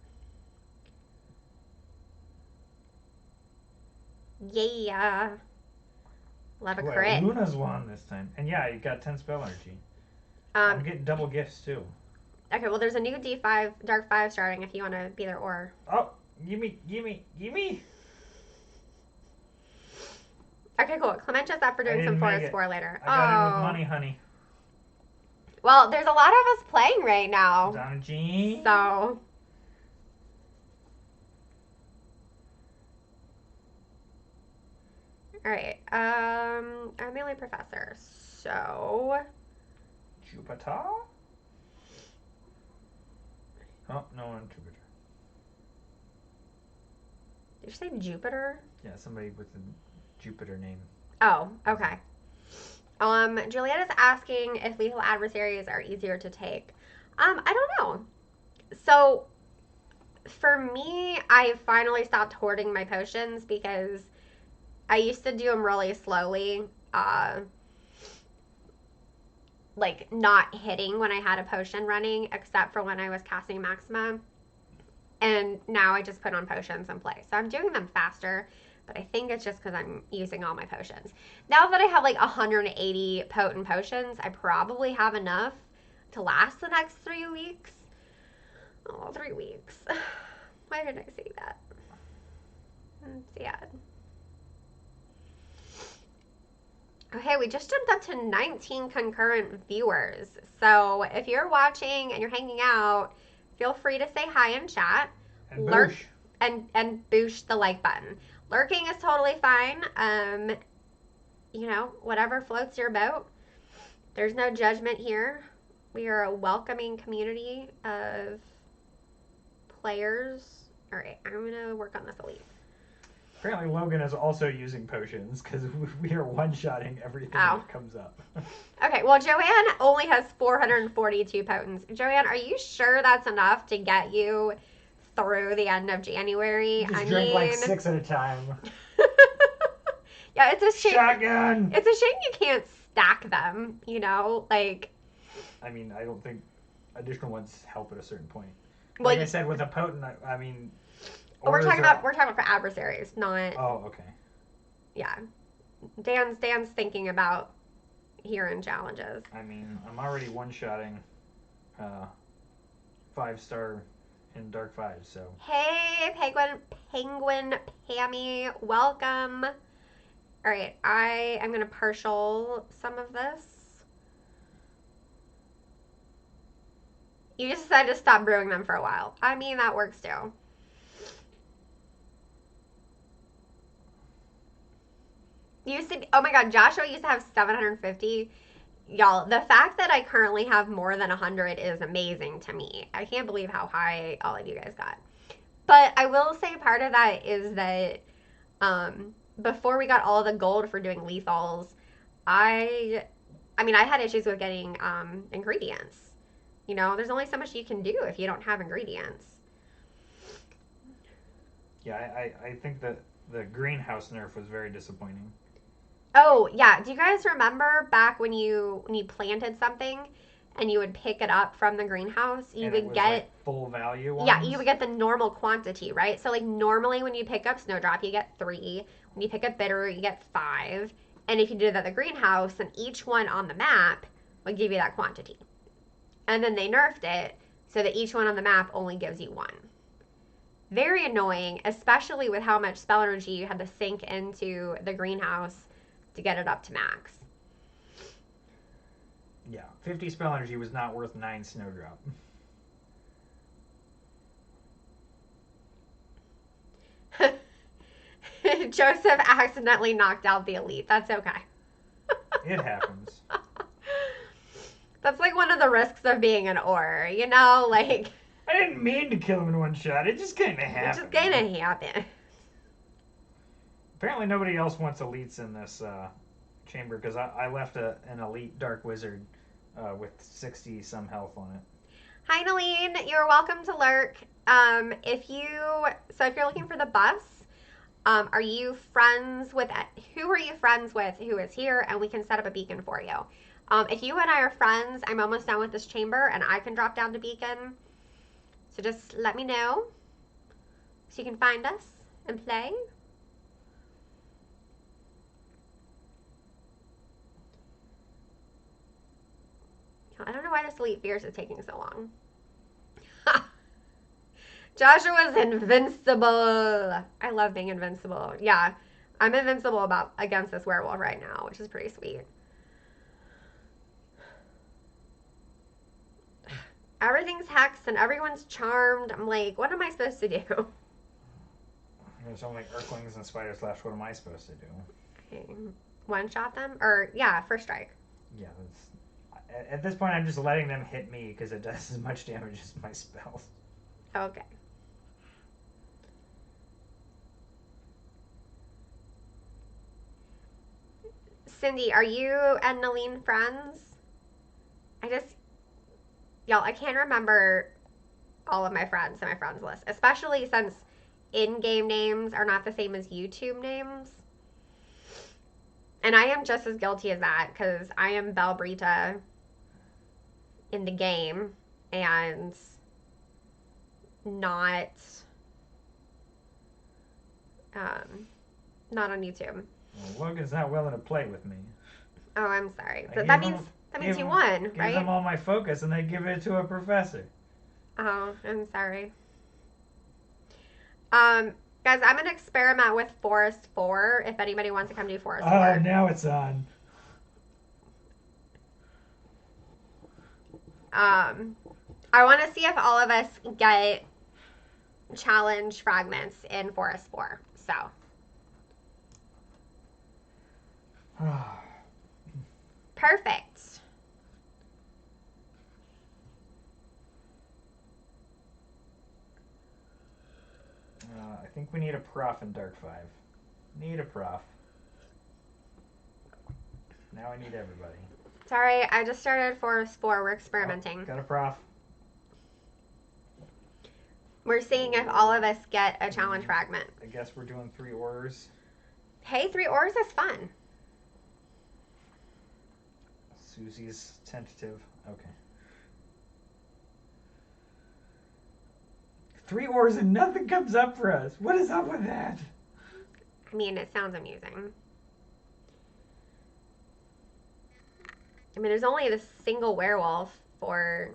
Yeah. Love a crit. Luna's won this time. And yeah, you got 10 spell energy. I'm getting double gifts too. Okay, well there's a new D5, Dark 5 starting if you want to be there or. Oh, gimme. Okay, cool. Clement just up for doing some Forest 4 later. I got in with money, honey. Well, there's a lot of us playing right now. Donna Jean. So. Alright, I'm the only professor, so... Jupiter? Oh, no one Jupiter. Did you say Jupiter? Yeah, somebody with a Jupiter name. Oh, okay. Juliet is asking if lethal adversaries are easier to take. I don't know. So, for me, I finally stopped hoarding my potions because I used to do them really slowly, like not hitting when I had a potion running, except for when I was casting Maxima. And now I just put on potions and play. So I'm doing them faster, but I think it's just because I'm using all my potions. Now that I have like 180 potent potions, I probably have enough to last the next 3 weeks. Oh, 3 weeks. Why did I say that? It's sad. Okay, we just jumped up to 19 concurrent viewers. So if you're watching and you're hanging out, feel free to say hi in chat. And Lurk boosh. and boosh the like button. Lurking is totally fine. You know, whatever floats your boat. There's no judgment here. We are a welcoming community of players. All right, I'm gonna work on this elite. Apparently Logan is also using potions because we are one-shotting everything that comes up. Okay, well, Joanne only has 442 potents. Joanne, are you sure that's enough to get you through the end of January? Just drink like 6 at a time. Yeah, it's a shame. Shotgun! It's a shame you can't stack them, you know? Like... I mean, I don't think additional ones help at a certain point. Well, like I said, with a potent, I mean... We're talking about for adversaries, not... Oh, okay. Yeah. Dan's thinking about hearing challenges. I mean, I'm already one-shotting 5-star in Dark 5, so... Hey, Penguin Pammy, welcome. All right, I am going to partial some of this. You just decided to stop brewing them for a while. I mean, that works too. Used to be, oh my god, Joshua used to have 750. Y'all, the fact that I currently have more than 100 is amazing to me. I can't believe how high all of you guys got. But I will say part of that is that before we got all the gold for doing lethals, I mean, I had issues with getting ingredients. You know, there's only so much you can do if you don't have ingredients. Yeah, I think that the greenhouse nerf was very disappointing. Oh, yeah. Do you guys remember back when you planted something and you would pick it up from the greenhouse? You would get like full value ones? Yeah, you would get the normal quantity, right? So like normally when you pick up Snowdrop, you get 3. When you pick up Bitter, you get 5. And if you did that at the greenhouse, then each one on the map would give you that quantity. And then they nerfed it so that each one on the map only gives you 1. Very annoying, especially with how much spell energy you had to sink into the greenhouse to get it up to max. Yeah, 50 spell energy was not worth 9 Snowdrop. Joseph accidentally knocked out the elite. That's okay. It happens. That's like one of the risks of being an Auror, you know? Like... I didn't mean to kill him in one shot. It just kind of happened. It just kind of happened. Apparently nobody else wants elites in this chamber because I left an elite dark wizard with 60-some health on it. Hi, Nalene. You're welcome to lurk. If you're looking for the buffs, are you friends with... Who are you friends with who is here? And we can set up a beacon for you. If you and I are friends, I'm almost done with this chamber and I can drop down to beacon. So just let me know so you can find us and play. I don't know why this Elite Fierce is taking so long. Joshua's invincible. I love being invincible. Yeah, I'm invincible against this werewolf right now, which is pretty sweet. Everything's hexed and everyone's charmed. I'm like, what am I supposed to do? There's only Earthlings and Spiders left. What am I supposed to do? Okay. One-shot them? Or, yeah, first strike. Yeah, at this point, I'm just letting them hit me because it does as much damage as my spells. Okay. Cindy, are you and Nalene friends? Y'all, I can't remember all of my friends in my friends list, especially since in-game names are not the same as YouTube names. And I am just as guilty as that because I am Belbrita in the game and not not on YouTube. Well, Logan's not willing to play with me. Oh, I'm sorry. That means you won, right? Give them all my focus and they give it to a professor. Oh, I'm sorry. Guys, I'm gonna experiment with Forest 4 if anybody wants to come do Forest 4. Oh, now it's on. I want to see if all of us get challenge fragments in Forest 4. So. Perfect. I think we need a prof in Dark 5. Need a prof. Now I need everybody. Sorry, I just started Forest 4. We're experimenting. Oh, got a prof. We're seeing if all of us get a challenge fragment. I guess we're doing 3 ors. Hey, 3 ors is fun. Susie's tentative. Okay. 3 ors and nothing comes up for us. What is up with that? I mean, it sounds amusing. I mean, there's only this single werewolf for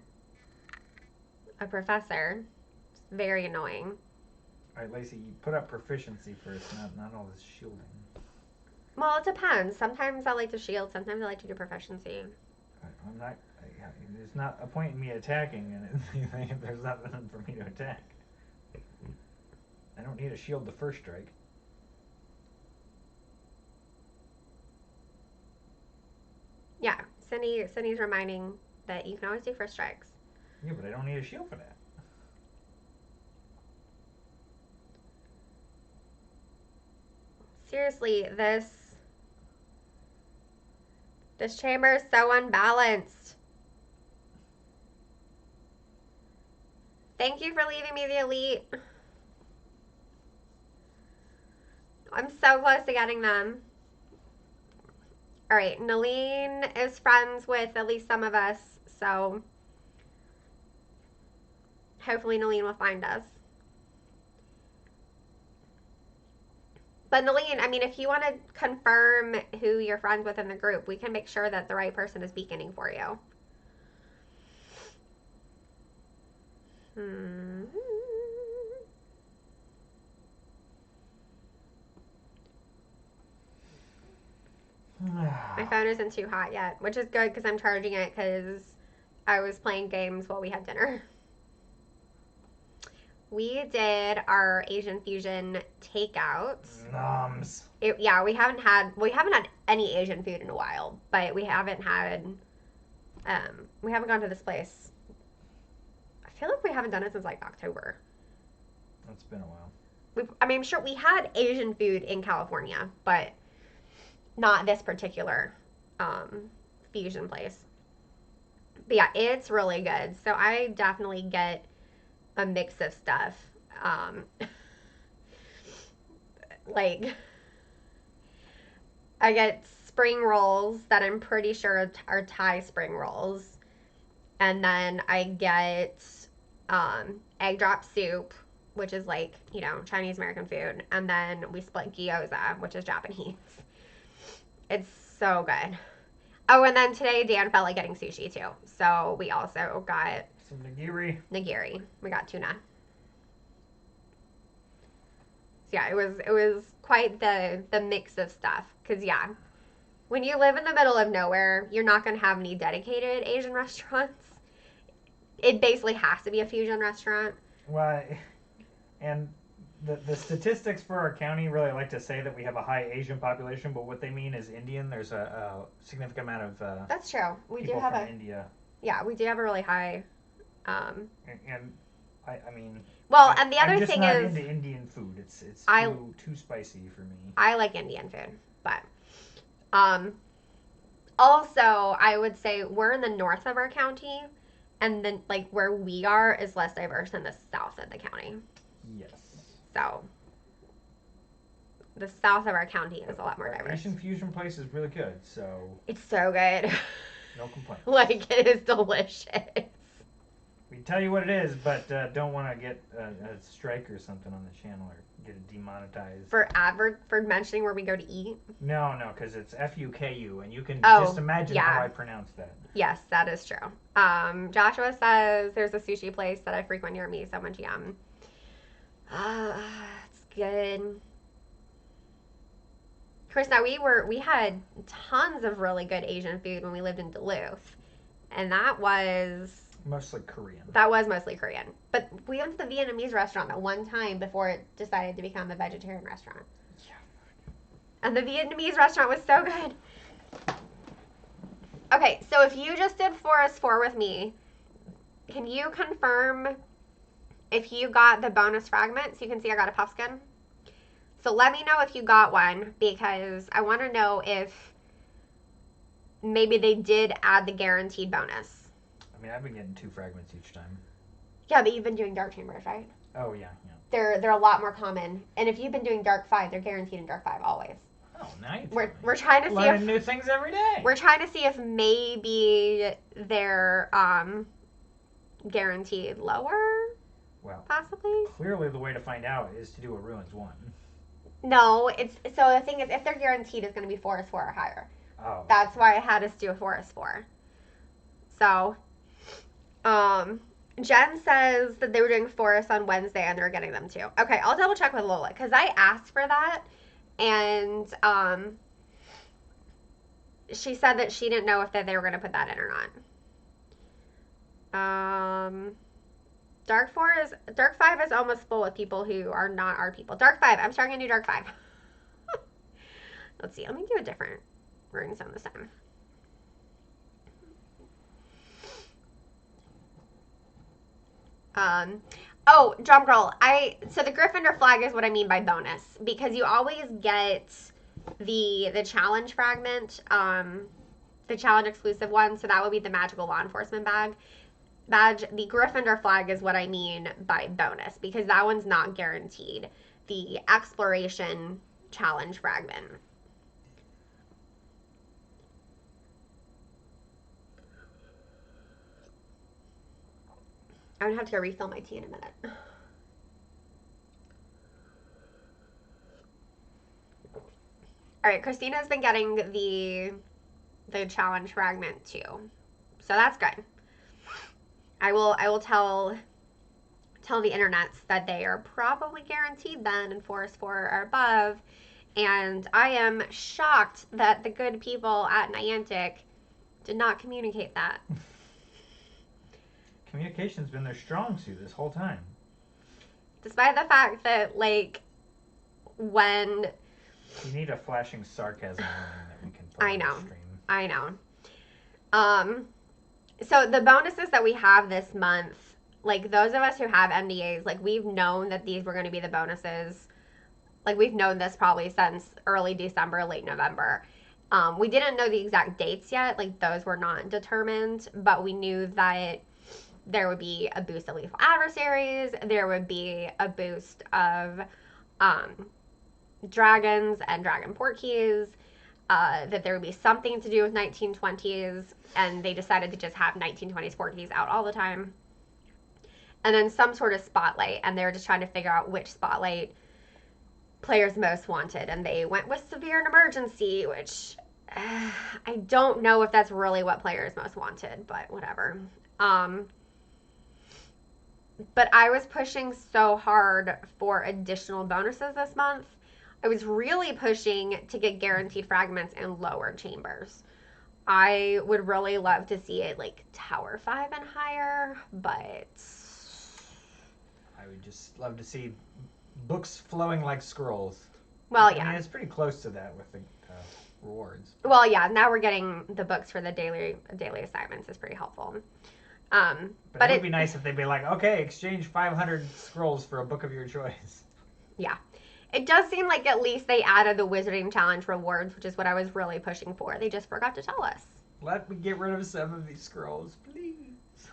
a professor. It's very annoying. All right, Lacey, you put up proficiency first, not all this shielding. Well, it depends. Sometimes I like to shield. Sometimes I like to do proficiency. I'm not. There's not a point in me attacking, and if there's nothing for me to attack. I don't need a shield the first strike. Yeah, Cindy's reminding that you can always do first strikes. Yeah, but I don't need a shield for that. Seriously, this chamber is so unbalanced. Thank you for leaving me the elite. I'm so close to getting them. Alright, Nalene is friends with at least some of us, so hopefully Nalene will find us. But Nalene, I mean, if you want to confirm who you're friends with in the group, we can make sure that the right person is beaconing for you. My phone isn't too hot yet, which is good because I'm charging it because I was playing games while we had dinner. We did our Asian fusion takeout. Noms. Yeah, we haven't had any Asian food in a while, but we haven't gone to this place. I feel like we haven't done it since like October. It's been a while. I'm sure we had Asian food in California, but not this particular fusion place. But yeah, it's really good. So I definitely get a mix of stuff. Like, I get spring rolls that I'm pretty sure are Thai spring rolls. And then I get egg drop soup, which is like, you know, Chinese American food. And then we split gyoza, which is Japanese. It's so good. Oh, and then today Dan felt like getting sushi too. So we also got some nigiri. Nigiri. We got tuna. So yeah, it was quite the mix of stuff. Cause yeah, when you live in the middle of nowhere, you're not gonna have any dedicated Asian restaurants. It basically has to be a fusion restaurant. Well, and the statistics for our county really like to say that we have a high Asian population, but what they mean is Indian. There's a significant amount of that's true. We people do have from India. Yeah, we do have a really high. And I mean. Well, and the other thing I'm is, just not into Indian food. It's too spicy for me. I like Indian food, but also I would say we're in the north of our county, and then like where we are is less diverse than the south of the county. Yes. So the south of our county is a lot more diverse. Asian fusion place is really good, so it's so good. No complaints. Like, it is delicious. We tell you what it is, but don't want to get a strike or something on the channel or get it demonetized. For mentioning where we go to eat? No, because it's Fuku, and you can just imagine how I pronounce that. Yes, that is true. Joshua says there's a sushi place that I frequent near me. So much yum. It's good. Chris, now we had tons of really good Asian food when we lived in Duluth, and that was mostly Korean. That was mostly Korean, but we went to the Vietnamese restaurant at one time before it decided to become a vegetarian restaurant. Yeah. And the Vietnamese restaurant was so good. Okay, so if you just did Forest 4 with me, can you confirm if you got the bonus fragments? You can see I got a puffskin. So let me know if you got one, because I want to know if maybe they did add the guaranteed bonus. I mean, I've been getting 2 fragments each time. Yeah, but you've been doing Dark Chambers, right? Oh, yeah. They're a lot more common. And if you've been doing Dark 5, they're guaranteed in Dark 5 always. Oh, nice. We're trying to see learning new things every day. We're trying to see if maybe they're guaranteed lower. Well, possibly. Clearly, the way to find out is to do a Ruins 1. No, so the thing is, if they're guaranteed, it's going to be Forest 4 or higher. Oh. That's why I had us do a Forest 4. So, Jen says that they were doing Forest on Wednesday and they're getting them too. Okay, I'll double check with Lola, because I asked for that. And she said that she didn't know if they were going to put that in or not. Dark 5 is almost full with people who are not our people. Dark 5, I'm starting a new Dark 5. Let's see, let me do a different rune sound this time. Oh, drumroll. So the Gryffindor flag is what I mean by bonus, because you always get the challenge fragment, the challenge exclusive one, so that would be the magical law enforcement badge. The Gryffindor flag is what I mean by bonus, because that one's not guaranteed. The exploration challenge fragment. I'm gonna have to go refill my tea in a minute. All right, Christina's been getting the challenge fragment too, so that's good. I will tell the internets that they are probably guaranteed then in Forest 4 or above, and I am shocked that the good people at Niantic did not communicate that. Communication's been their strong suit this whole time. Despite the fact that, like, when... You need a flashing sarcasm warning that we can put on the stream. I know. So the bonuses that we have this month, like, those of us who have NDAs, like, we've known that these were going to be the bonuses. Like, we've known this probably since early December, late November. We didn't know the exact dates yet. Like, those were not determined, but we knew that there would be a boost of lethal adversaries. There would be a boost of dragons and dragon portkeys. That there would be something to do with 1920s, and they decided to just have 1920s portkeys out all the time. And then some sort of spotlight, and they were just trying to figure out which spotlight players most wanted, and they went with severe and emergency, which I don't know if that's really what players most wanted, but whatever. But I was pushing so hard for additional bonuses this month. I was really pushing to get guaranteed fragments in lower chambers. I would really love to see it like Tower 5 and higher, but... I would just love to see books flowing like scrolls. Well, yeah. I mean, it's pretty close to that with the rewards. Well, yeah, now we're getting the books for the daily assignments is pretty helpful. But it would be nice if they'd be like, okay, exchange 500 scrolls for a book of your choice. Yeah. It does seem like at least they added the Wizarding Challenge rewards, which is what I was really pushing for. They just forgot to tell us. Let me get rid of some of these scrolls, please.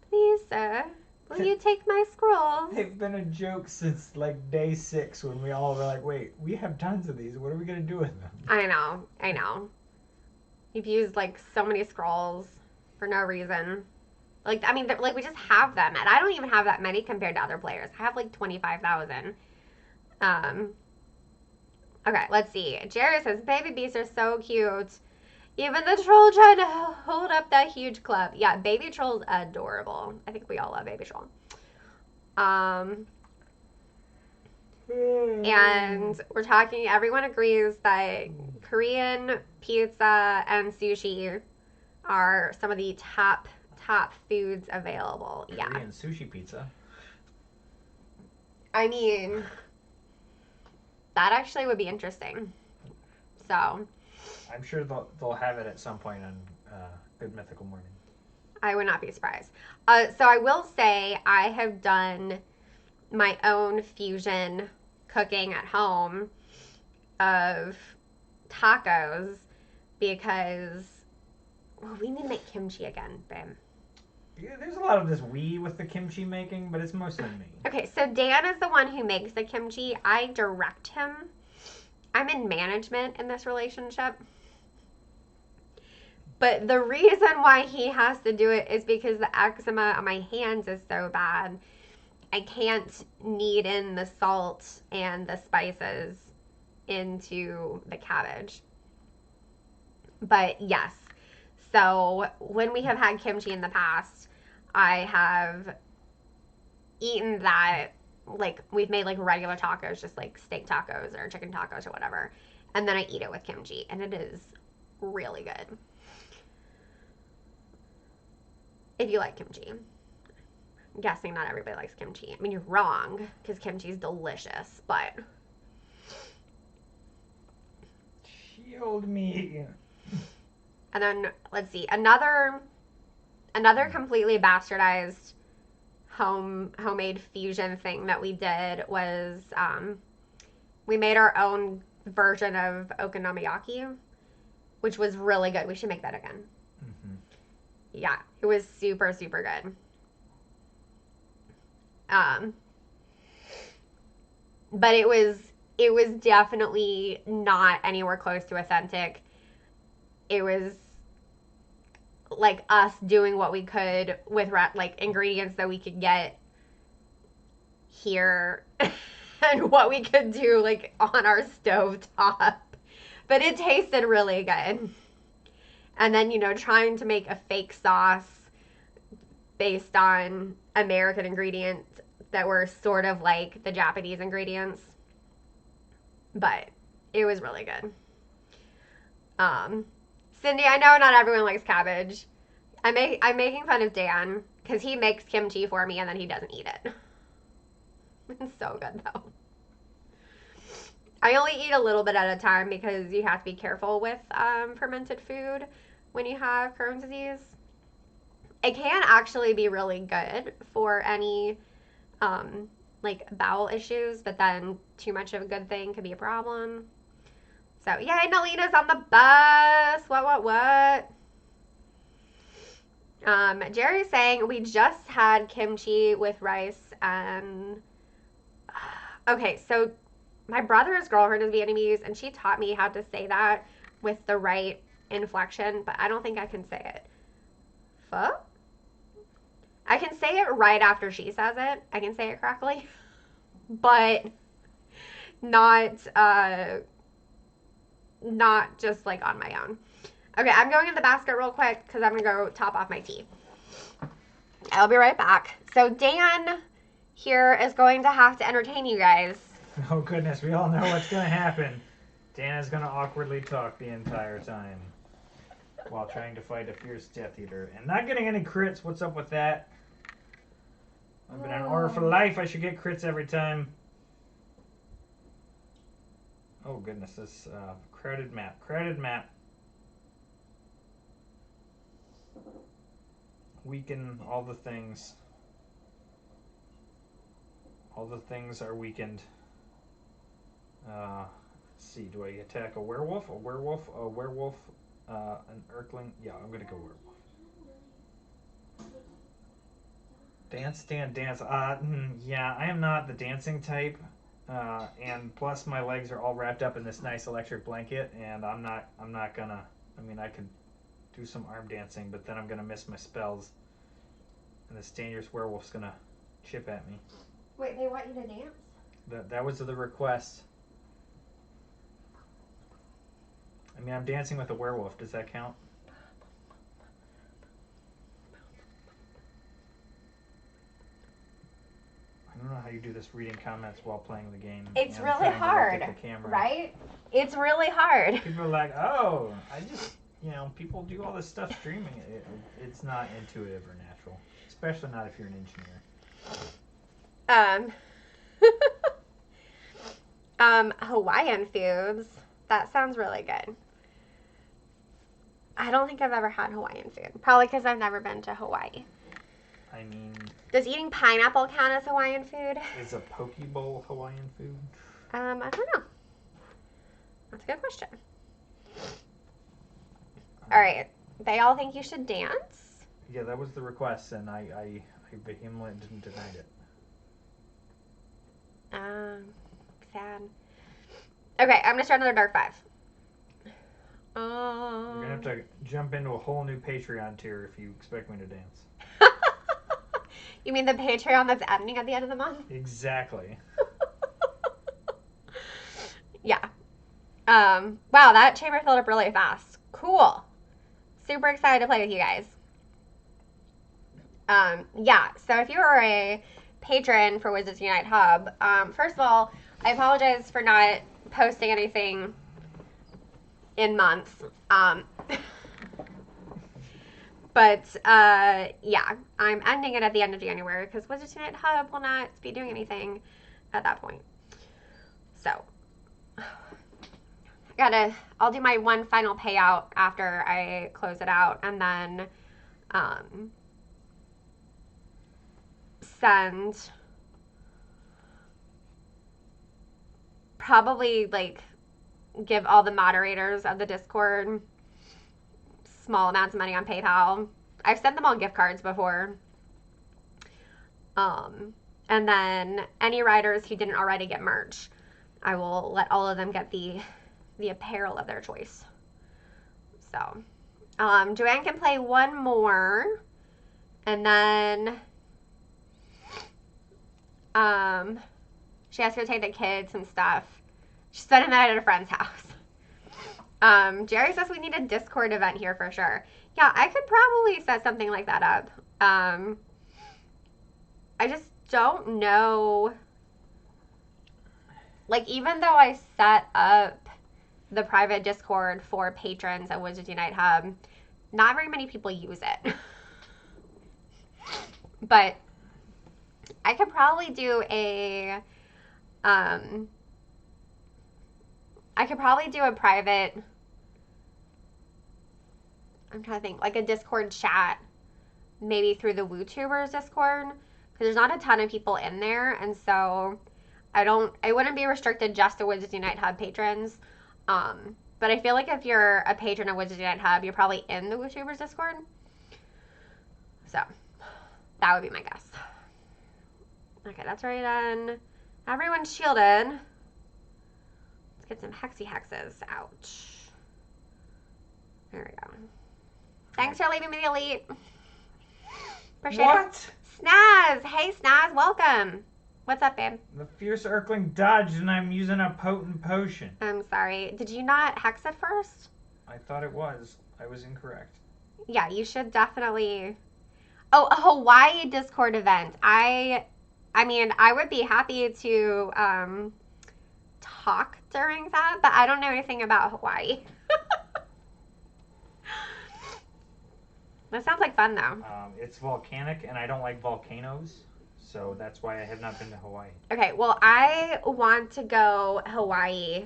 Please, sir. Will you take my scrolls? They've been a joke since like day 6 when we all were like, wait, we have tons of these. What are we going to do with them? I know. You've used like so many scrolls for no reason. Like, I mean, like we just have them. And I don't even have that many compared to other players. I have like 25,000. Okay, let's see. Jerry says, baby beasts are so cute. Even the troll trying to hold up that huge club. Yeah, baby troll's adorable. I think we all love baby troll. And we're talking, everyone agrees that Korean pizza and sushi are some of the top foods available. Yeah. Korean sushi pizza. I mean, that actually would be interesting. So, I'm sure they'll have it at some point on Good Mythical Morning. I would not be surprised. So I will say I have done my own fusion cooking at home of tacos because we need to make kimchi again, babe. Yeah, there's a lot of this with the kimchi making, but it's mostly me. Okay, so Dan is the one who makes the kimchi. I direct him. I'm in management in this relationship. But the reason why he has to do it is because the eczema on my hands is so bad. I can't knead in the salt and the spices into the cabbage. But yes, so when we have had kimchi in the past, I have eaten that, like we've made like regular tacos, just like steak tacos or chicken tacos or whatever. And then I eat it with kimchi and it is really good. If you like kimchi. I'm guessing not everybody likes kimchi. I mean, you're wrong because kimchi is delicious, but Shield me. And then let's see, another completely bastardized homemade fusion thing that we did was we made our own version of okonomiyaki, which was really good. We should make that again. Mm-hmm. Yeah, it was super, super good. But it was definitely not anywhere close to authentic. It was like us doing what we could with like ingredients that we could get here and what we could do like on our stove top. But it tasted really good. And then, trying to make a fake sauce based on American ingredients that were sort of like the Japanese ingredients. But it was really good. Cindy, I know not everyone likes cabbage. I'm making fun of Dan because he makes kimchi for me and then he doesn't eat it. It's so good though. I only eat a little bit at a time because you have to be careful with fermented food when you have Crohn's disease. It can actually be really good for any like bowel issues, but then too much of a good thing could be a problem. So, yay, Nalina's on the bus. What? Jerry's saying we just had kimchi with rice and... Okay, so my brother's girlfriend is Vietnamese, and she taught me how to say that with the right inflection, but I don't think I can say it. Pho? I can say it right after she says it. I can say it correctly. But not just like on my own. Okay, I'm going in the basket real quick because I'm going to go top off my tea. I'll be right back. So Dan here is going to have to entertain you guys. Oh goodness, we all know what's going to happen. Dan is going to awkwardly talk the entire time while trying to fight a fierce Death Eater. And not getting any crits, what's up with that? I've been an order for life, I should get crits every time. Oh goodness, this crowded map. Weaken all the things. All the things are weakened. Let's see, do I attack a werewolf? An Urkling? Yeah, I'm gonna go werewolf. Dance, dance. Yeah, I am not the dancing type. And plus my legs are all wrapped up in this nice electric blanket, and I'm not gonna. I mean, I could do some arm dancing, but then I'm gonna miss my spells, and this dangerous werewolf's gonna chip at me. Wait, they want you to dance? That was the request. I mean, I'm dancing with a werewolf. Does that count? I don't know how you do this reading comments while playing the game. It's really hard, right? It's really hard. People are like, oh, I just, people do all this stuff streaming. It's not intuitive or natural, especially not if you're an engineer. Hawaiian foods. That sounds really good. I don't think I've ever had Hawaiian food. Probably because I've never been to Hawaii. I mean... Does eating pineapple count as Hawaiian food? Is a poke bowl Hawaiian food? I don't know. That's a good question. All right. They all think you should dance. Yeah, that was the request, and I vehemently denied it. Sad. Okay, I'm going to start another Dark 5. You're going to have to jump into a whole new Patreon tier if you expect me to dance. You mean the Patreon that's ending at the end of the month? Exactly. Yeah. Wow, that chamber filled up really fast. Cool. Super excited to play with you guys. Yeah, so if you are a patron for Wizards Unite Hub, first of all, I apologize for not posting anything in months. But, yeah, I'm ending it at the end of January because Wizards Unite Hub will not be doing anything at that point. So, I'll do my one final payout after I close it out, and then, send probably, give all the moderators of the Discord small amounts of money on PayPal. I've sent them all gift cards before. And then any writers who didn't already get merch, I will let all of them get the apparel of their choice. So, Joanne can play one more, and then she has to go take the kids and stuff. She's spending the night at a friend's house. Jerry says we need a Discord event here for sure. Yeah, I could probably set something like that up. I just don't know. Even though I set up the private Discord for patrons at Wizards Unite Hub, not very many people use it. But I could probably do a private, I'm trying to think, a Discord chat, maybe through the WooTubers Discord, because there's not a ton of people in there, and so I wouldn't be restricted just to Wizards Unite Hub patrons, but I feel like if you're a patron of Wizards Unite Hub, you're probably in the WooTubers Discord, so that would be my guess. Okay, that's already done. Everyone's shielded. Let's get some hexes out. There we go. Thanks for leaving me the elite. Appreciate what? It. Snaz! Hey, Snaz, welcome. What's up, babe? The fierce Urkling dodged, and I'm using a potent potion. I'm sorry. Did you not hex it first? I thought it was. I was incorrect. Yeah, you should definitely... Oh, a Hawaii Discord event. I mean, I would be happy to talk during that, but I don't know anything about Hawaii. That sounds like fun, though. It's volcanic, and I don't like volcanoes, so that's why I have not been to Hawaii. Okay, well, I want to go Hawaii.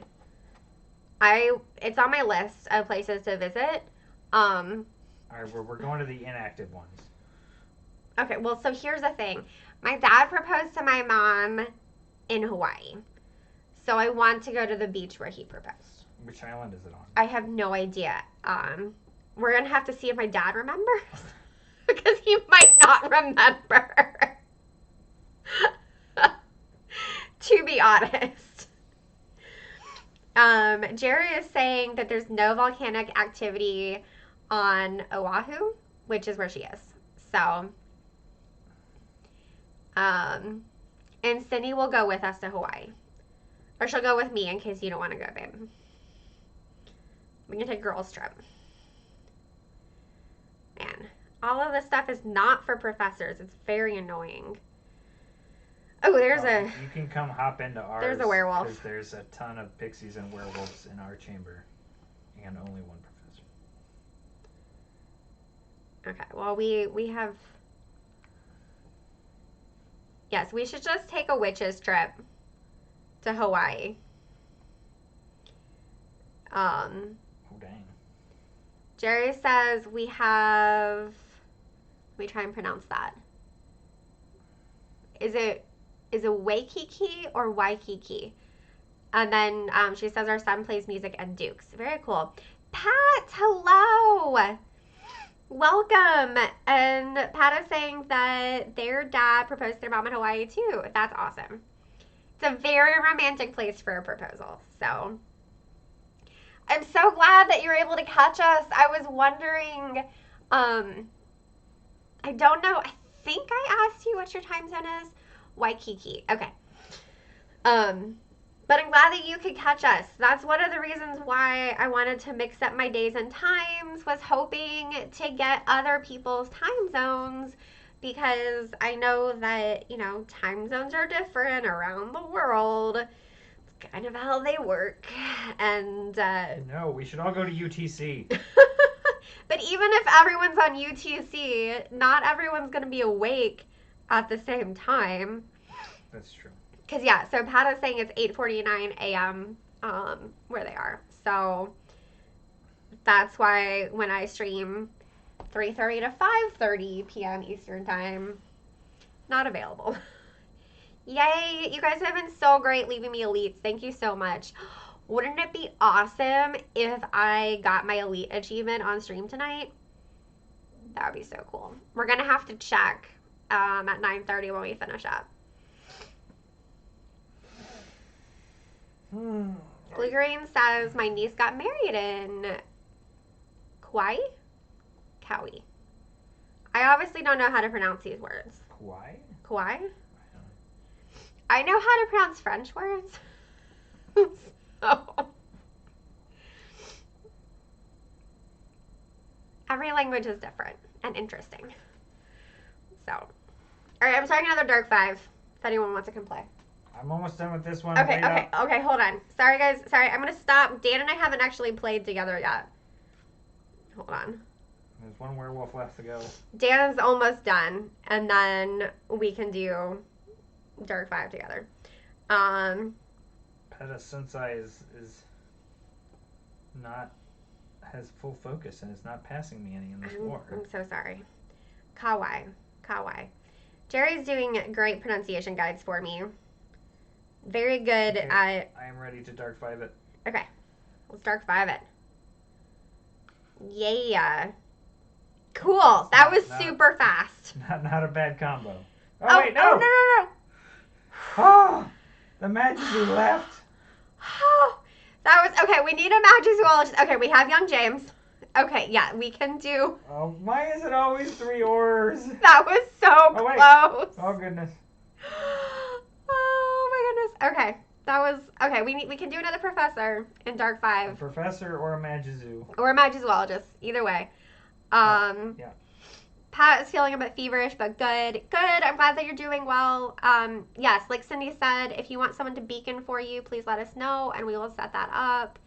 It's on my list of places to visit. All right, we're going to the inactive ones. Okay, well, so here's the thing. My dad proposed to my mom in Hawaii. So I want to go to the beach where he proposed. Which island is it on? I have no idea. We're going to have to see if my dad remembers. Because he might not remember. To be honest. Jerry is saying that there's no volcanic activity on Oahu, which is where she is. So, and Cindy will go with us to Hawaii. Or she'll go with me in case you don't want to go, babe. We can take a girls' trip. Man, all of this stuff is not for professors. It's very annoying. Oh, You can come hop into ours. There's a werewolf. Because there's a ton of pixies and werewolves in our chamber. And only one professor. Okay, well, we have... Yes, we should just take a witches trip to Hawaii. Oh, dang. Jerry says we have... Let me try and pronounce that. Is it Waikiki or Waikiki? And then she says our son plays music and dukes. Very cool. Pat, hello. Welcome. And Pat is saying that their dad proposed to their mom in Hawaii too. That's awesome. It's a very romantic place for a proposal. So I'm so glad that you're able to catch us. I was wondering, I don't know. I think I asked you what your time zone is. Waikiki. Okay. But I'm glad that you could catch us. That's one of the reasons why I wanted to mix up my days and times, was hoping to get other people's time zones, because I know that, you know, time zones are different around the world. It's kind of how they work. And no, we should all go to UTC. But even if everyone's on UTC, not everyone's going to be awake at the same time. That's true. Because, yeah, so Pat is saying it's 8:49 a.m. Where they are. So that's why when I stream 3:30 to 5:30 p.m. Eastern Time, not available. Yay! You guys have been so great leaving me elites. Thank you so much. Wouldn't it be awesome if I got my elite achievement on stream tonight? That would be so cool. We're going to have to check at 9:30 when we finish up. Blue Green says my niece got married in Kauai? Kauai. I obviously don't know how to pronounce these words. Kauai? Kauai? I know how to pronounce French words. So. Every language is different and interesting. So. Alright, I'm starting another Dark 5 if anyone wants to come play. I'm almost done with this one. Okay, hold on. Sorry, guys. Sorry, I'm going to stop. Dan and I haven't actually played together yet. Hold on. There's one werewolf left to go. Dan's almost done, and then we can do Dark 5 together. Peta Sensei is not, has full focus and is not passing me any in this war. I'm so sorry. Kauai. Jerry's doing great pronunciation guides for me. Very good at... I am ready to Dark 5 it. Okay. Let's Dark 5 it. Yeah. Cool. That was super fast. Not a bad combo. Oh, wait, no! Oh, no. Oh! The Magic left. Oh, that was... Okay, we need a magic zoologist. Okay, we have young James. Okay, yeah, we can do... Oh, why is it always 3 ors? That was so close. Oh, goodness. Oh my goodness. Okay. That was okay, we can do another professor in Dark 5. A professor or a Magizoo. Or a Magizoologist. Either way. Yeah. Pat is feeling a bit feverish, but good. Good. I'm glad that you're doing well. Yes, like Cindy said, if you want someone to beacon for you, please let us know and we will set that up.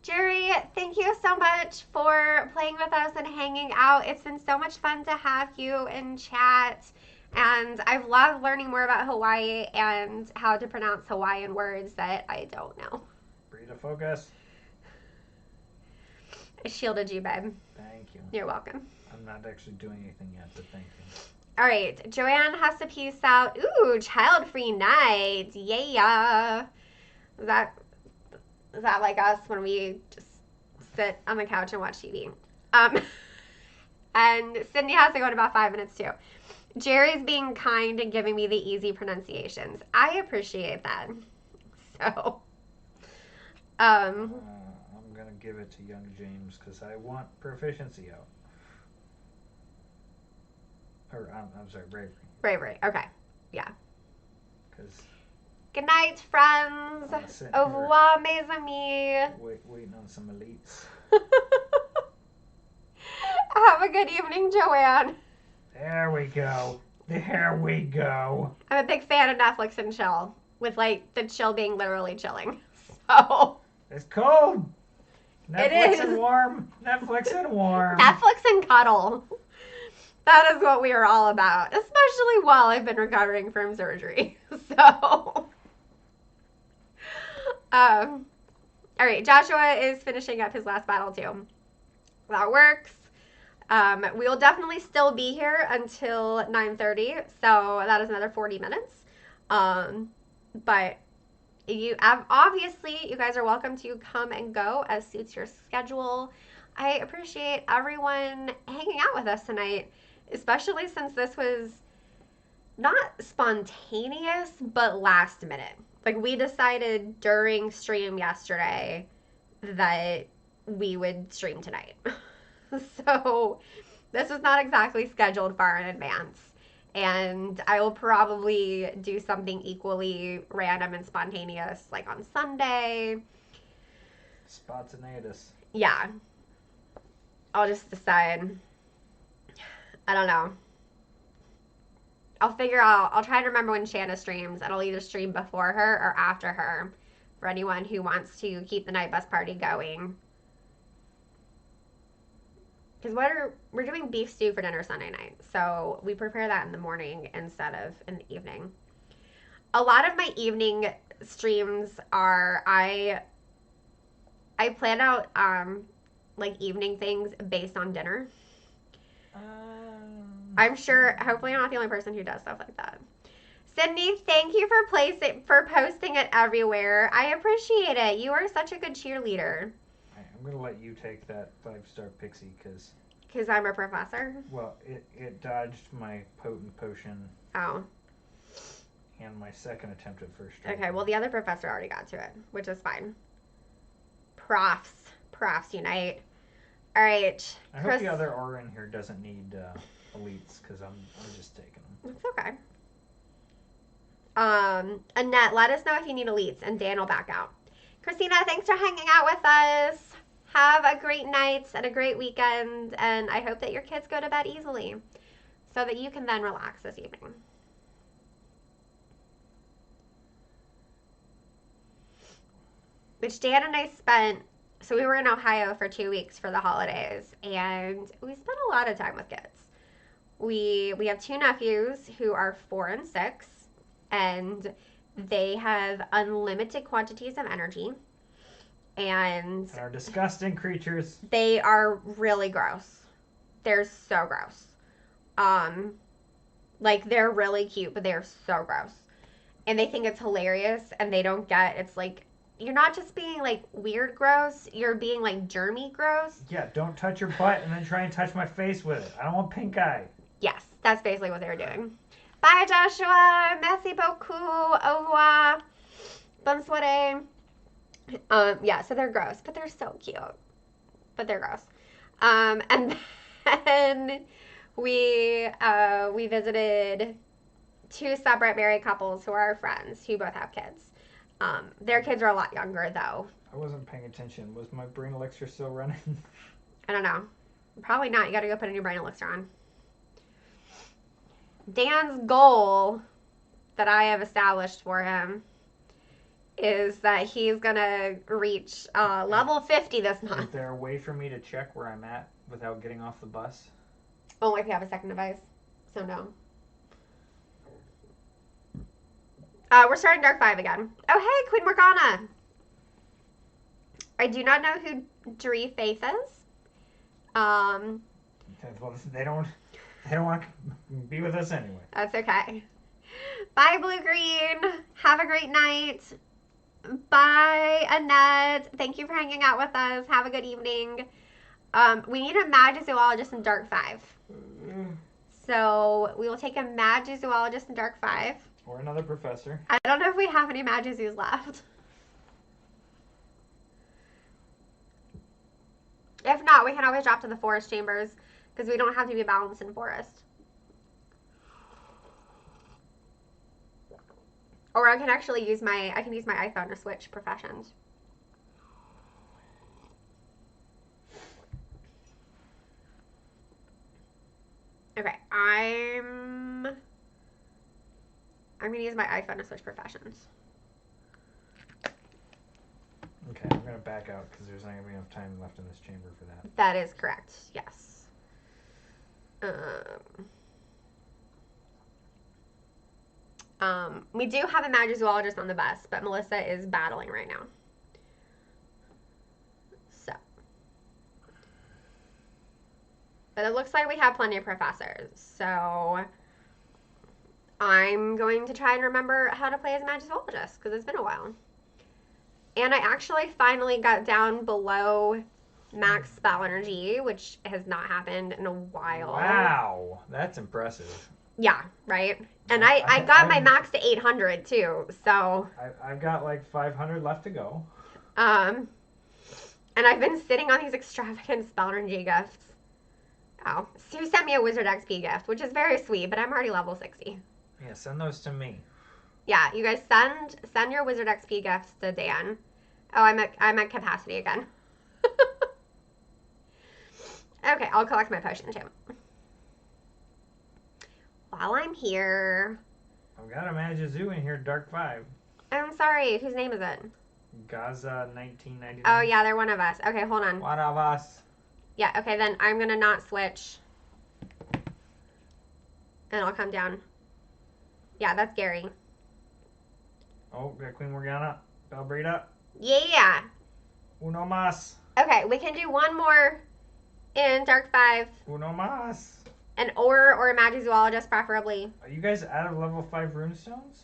Jerry, thank you so much for playing with us and hanging out. It's been so much fun to have you in chat. And I've loved learning more about Hawaii and how to pronounce Hawaiian words that I don't know. Breathe a focus. I shielded you, babe. Thank you. You're welcome. I'm not actually doing anything yet, but thank you. All right. Joanne has to peace out. Ooh, child-free night. Yeah. Is that like us when we just sit on the couch and watch TV? And Sydney has to go in about 5 minutes too. Jerry's being kind and giving me the easy pronunciations. I appreciate that. So, I'm gonna give it to young James because I want proficiency out. Or I'm sorry, bravery. Okay. Yeah. Because. Good night, friends. Au revoir, mes amis. Waiting on some elites. Have a good evening, Joanne. There we go. There we go. I'm a big fan of Netflix and chill, with like the chill being literally chilling. So. It's cold. Netflix and warm. Netflix and warm. Netflix and cuddle. That is what we are all about, especially while I've been recovering from surgery. So. All right, Joshua is finishing up his last battle too. That works. We will definitely still be here until 9:30, so that is another 40 minutes. But you obviously you guys are welcome to come and go as suits your schedule. I appreciate everyone hanging out with us tonight, especially since this was not spontaneous, but last minute. Like, we decided during stream yesterday that we would stream tonight. So, this was not exactly scheduled far in advance. And I will probably do something equally random and spontaneous, like on Sunday. Spontaneous. Yeah. I'll just decide. I don't know. I'll figure out, I'll try to remember when Shanna streams, and I'll either stream before her or after her for anyone who wants to keep the night bus party going. Because we're doing beef stew for dinner Sunday night, so we prepare that in the morning instead of in the evening. A lot of my evening streams are, I plan out like evening things based on dinner. I'm sure, hopefully I'm not the only person who does stuff like that. Sydney, thank you for posting it everywhere. I appreciate it. You are such a good cheerleader. I'm going to let you take that 5-star pixie because... Because I'm a professor? Well, it dodged my potent potion. Oh. And my second attempt at first try. Okay, well the other professor already got to it, which is fine. Profs unite. All right. I hope the other aura in here doesn't need elites because I'm just taking them. It's okay. Annette, let us know if you need elites, and Dan will back out. Christina, thanks for hanging out with us. Have a great night and a great weekend, and I hope that your kids go to bed easily so that you can then relax this evening. Which Dan and I spent, so we were in Ohio for 2 weeks for the holidays, and we spent a lot of time with kids. We have 2 nephews who are 4 and 6, and they have unlimited quantities of energy. And are disgusting creatures. They are really gross. They're so gross. Like, they're really cute, but they're so gross. And they think it's hilarious, and they don't get, it's like, you're not just being, like, weird gross, you're being, like, germy gross. Yeah, don't touch your butt and then try and touch my face with it. I don't want pink eye. Yes, that's basically what they were doing. Bye, Joshua. Merci beaucoup. Au revoir. Bonne soirée. Yeah, so they're gross, but they're so cute. But they're gross. And then we visited 2 subreddit married couples who are our friends who both have kids. Their kids are a lot younger, though. I wasn't paying attention. Was my brain elixir still running? I don't know. Probably not. You got to go put a new brain elixir on. Dan's goal that I have established for him is that he's going to reach level 50 this month. Is there a way for me to check where I'm at without getting off the bus? Only if you have a second device. So no. We're starting Dark 5 again. Oh, hey, Queen Morgana. I do not know who Dree Faith is. Well, they don't want to be with us anyway. That's okay. Bye, Blue Green. Have a great night. Bye, Annette. Thank you for hanging out with us. Have a good evening. We need a Magizoologist in Dark 5. So we will take a Magizoologist in Dark 5. Or another professor. I don't know if we have any Magizoos left. If not, we can always drop to the Forest Chambers because we don't have to be balanced in Forest. Or I can actually use my iPhone to switch professions. Okay, I'm gonna use my iPhone to switch professions. Okay, I'm gonna back out because there's not gonna be enough time left in this chamber for that. That is correct. Yes. We do have a Magizoologist on the bus, but Melissa is battling right now. So. But it looks like we have plenty of professors. So I'm going to try and remember how to play as a Magizoologist because it's been a while. And I actually finally got down below max spell energy, which has not happened in a while. Wow, that's impressive. Yeah, right? And I got my max to 800 too, so. I've got like 500 left to go. And I've been sitting on these extravagant spell energy gifts. Oh, Sue sent me a Wizard XP gift, which is very sweet, but I'm already level 60. Yeah, send those to me. Yeah, you guys send your Wizard XP gifts to Dan. Oh, I'm at capacity again. Okay, I'll collect my potion too. While I'm here. I've got a Magazoo in here, Dark 5. I'm sorry, whose name is it? Gaza 1999. Oh yeah, they're one of us. Okay, hold on. One of us. Yeah, okay, then I'm gonna not switch. And I'll come down. Yeah, that's Gary. Oh, got Queen Morgana. Belbrita. Yeah. Uno mas. Okay, we can do one more in Dark 5. Uno mas. An or a Magizoologist, preferably. Are you guys out of level 5 runestones?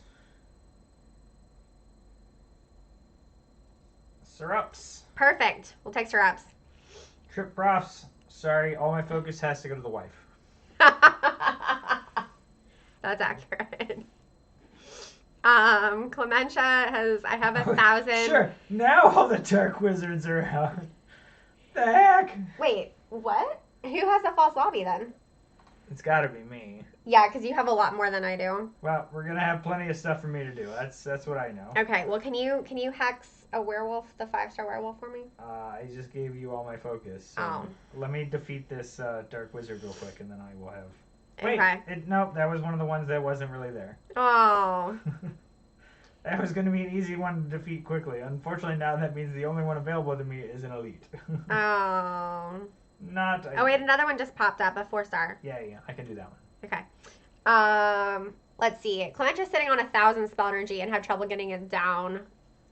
Syrups. Perfect. We'll take syrups. Trip profs. Sorry, all my focus has to go to the wife. That's accurate. Clementia I have 1,000. Sure, now all the dark wizards are out. The heck? Wait, what? Who has a false lobby then? It's gotta be me. Yeah, because you have a lot more than I do. Well, we're gonna have plenty of stuff for me to do. That's what I know. Okay, well, can you hex a werewolf, the 5-star werewolf for me? I just gave you all my focus. So let me defeat this dark wizard real quick, and then I will have. Wait, okay. No, that was one of the ones that wasn't really there. Oh. That was going to be an easy one to defeat quickly. Unfortunately, now that means the only one available to me is an elite. Oh. Not. Oh wait, another one just popped up, a 4-star. Yeah, I can do that one. Okay. Let's see. Clementia's sitting on 1,000 spell energy and have trouble getting it down.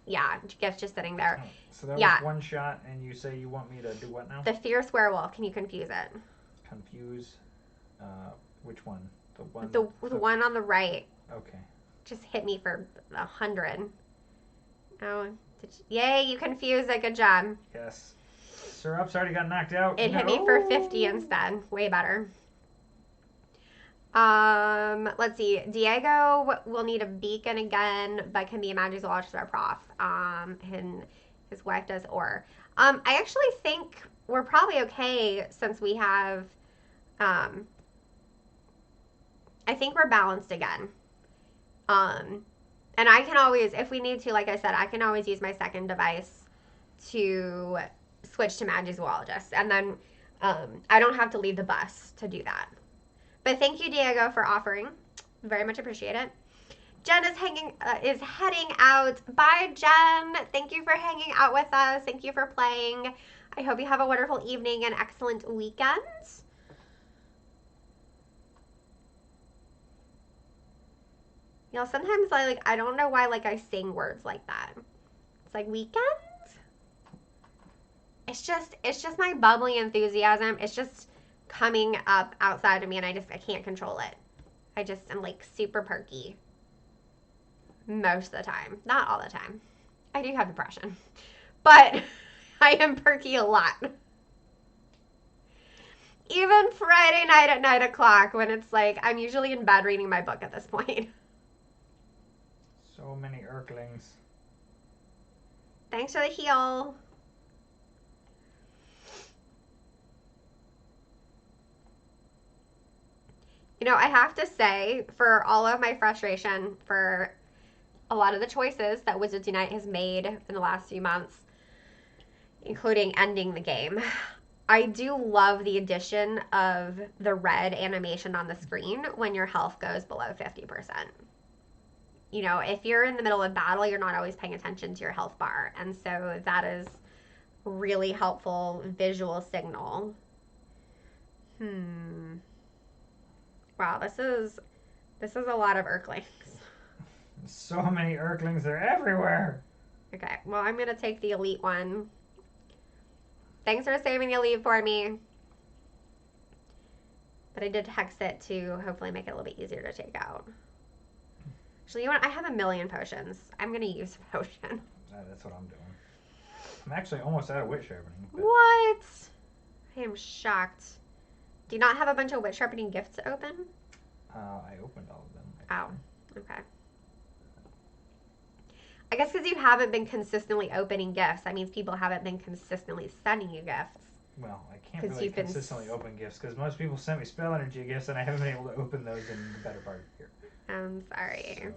Yeah, Gift's just sitting there. Oh, so that was one shot, and you say you want me to do what now? The fierce werewolf. Can you confuse it? Confuse. Which one? The one. The one on the right. Okay. Just hit me for 100. Oh, yay! You confused it. Good job. Yes. Syrup's already got knocked out. It hit me for 50 instead. Way better. Let's see. Diego will need a beacon again, but can be a Magizoologist or prof. And his wife does or. I actually think we're probably okay since we have. I think we're balanced again. And I can always, if we need to, like I said, I can always use my second device to switch to Magizoologist. And then I don't have to leave the bus to do that. But thank you, Diego, for offering. Very much appreciate it. Jen is heading out. Bye, Jen. Thank you for hanging out with us. Thank you for playing. I hope you have a wonderful evening and excellent weekend. You know, sometimes I don't know why I sing words like that. It's like weekend? It's just my bubbly enthusiasm. It's just coming up outside of me and I can't control it. I just am super perky. Most of the time. Not all the time. I do have depression. But I am perky a lot. Even Friday night at 9 o'clock when it's like, I'm usually in bed reading my book at this point. So many Urklings. Thanks for the heal. You know, I have to say, for all of my frustration for a lot of the choices that Wizards Unite has made in the last few months, including ending the game, I do love the addition of the red animation on the screen when your health goes below 50%. You know, if you're in the middle of battle, you're not always paying attention to your health bar. And so that is really helpful visual signal. Wow, this is a lot of Urklings. So many Urklings, they're everywhere. Okay, well, I'm going to take the elite one. Thanks for saving the elite for me. But I did hex it to hopefully make it a little bit easier to take out. Actually, you know what? I have a million potions. I'm going to use a potion. That's what I'm doing. I'm actually almost out of wit sharpening. What? I am shocked. Do you not have a bunch of wit sharpening gifts open? I opened all of them. Oh, okay. I guess because you haven't been consistently opening gifts, that means people haven't been consistently sending you gifts. Well, I can't really consistently open gifts because most people send me spell energy gifts and I haven't been able to open those in the better part of the year. I'm sorry. So,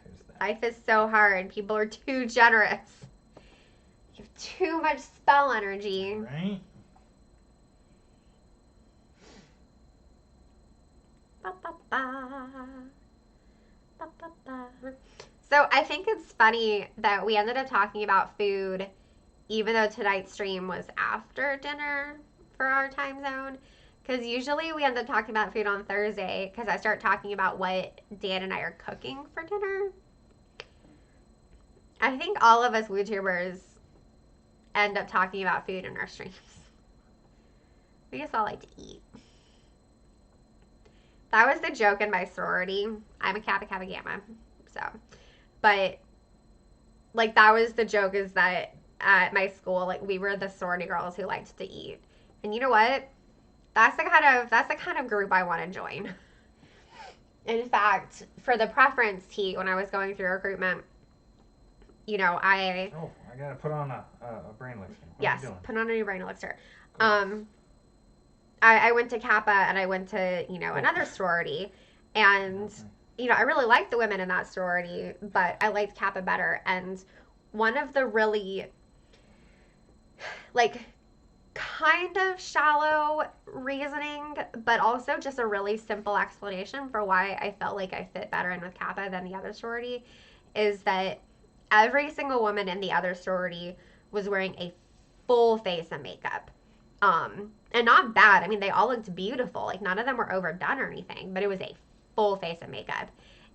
there's that. Life is so hard. People are too generous. You have too much spell energy. Right? Ba, ba, ba. Ba, ba, ba. So I think it's funny that we ended up talking about food even though tonight's stream was after dinner for our time zone. Because usually we end up talking about food on Thursday because I start talking about what Dan and I are cooking for dinner. I think all of us YouTubers end up talking about food in our streams. We just all like to eat. That was the joke in my sorority. I'm a Kappa Kappa Gamma. So, but like that was the joke, is that at my school, like we were the sorority girls who liked to eat. And you know what? That's the kind of group I want to join. In fact, for the preference tea, when I was going through recruitment, you know, I gotta put on a brain elixir. Yes, put on a new brain elixir. Cool. I went to Kappa and I went to, you know, another sorority, and you know, I really liked the women in that sorority, but I liked Kappa better. And one of the really like kind of shallow reasoning, but also just a really simple explanation for why I felt like I fit better in with Kappa than the other sorority, is that every single woman in the other sorority was wearing a full face of makeup. And not bad. I mean, they all looked beautiful. Like, none of them were overdone or anything, but it was a full face of makeup.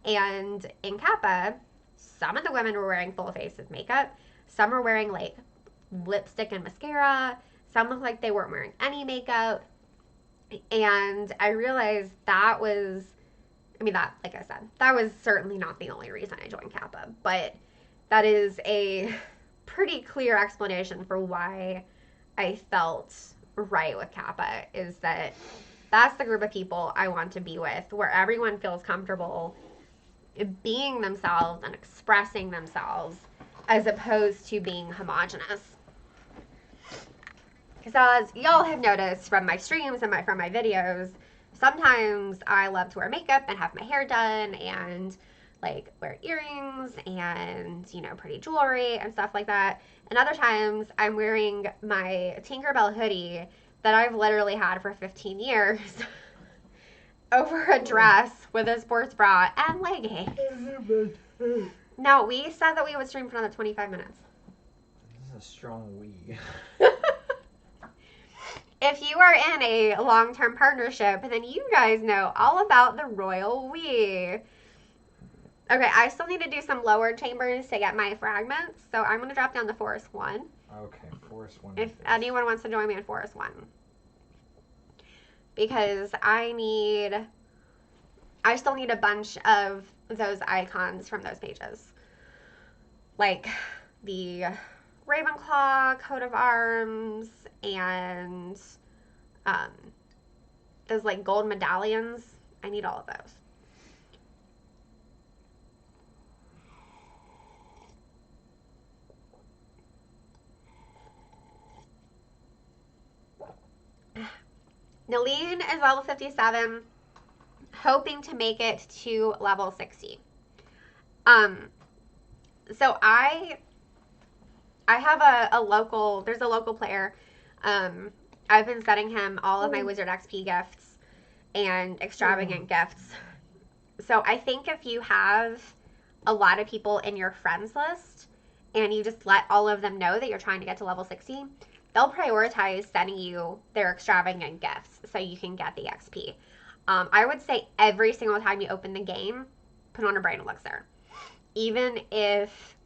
And in Kappa, some of the women were wearing full face of makeup. Some were wearing, like, lipstick and mascara. Some looked like they weren't wearing any makeup. And I realized that was, I mean, that, like I said, that was certainly not the only reason I joined Kappa. But that is a pretty clear explanation for why I felt right with Kappa, is that that's the group of people I want to be with, where everyone feels comfortable being themselves and expressing themselves as opposed to being homogenous. Because as y'all have noticed from my streams and from my videos, sometimes I love to wear makeup and have my hair done and like wear earrings and, you know, pretty jewelry and stuff like that. And other times I'm wearing my Tinkerbell hoodie that I've literally had for 15 years over a dress with a sports bra and leggings. Now, we said that we would stream for another 25 minutes. This is a strong we. If you are in a long-term partnership, then you guys know all about the royal we. Okay, I still need to do some lower chambers to get my fragments, so I'm going to drop down to Forest 1. Okay, Forest 1. If anyone wants to join me in Forest 1. Because I still need a bunch of those icons from those pages. Like the Ravenclaw coat of arms and those like gold medallions. I need all of those. Nalene is level 57, hoping to make it to level 60. So I have a local, there's a local player. I've been sending him all of my Wizard XP gifts and extravagant gifts. So I think if you have a lot of people in your friends list and you just let all of them know that you're trying to get to level 60, they'll prioritize sending you their extravagant gifts so you can get the XP. I would say every single time you open the game, put on a brain elixir. Even if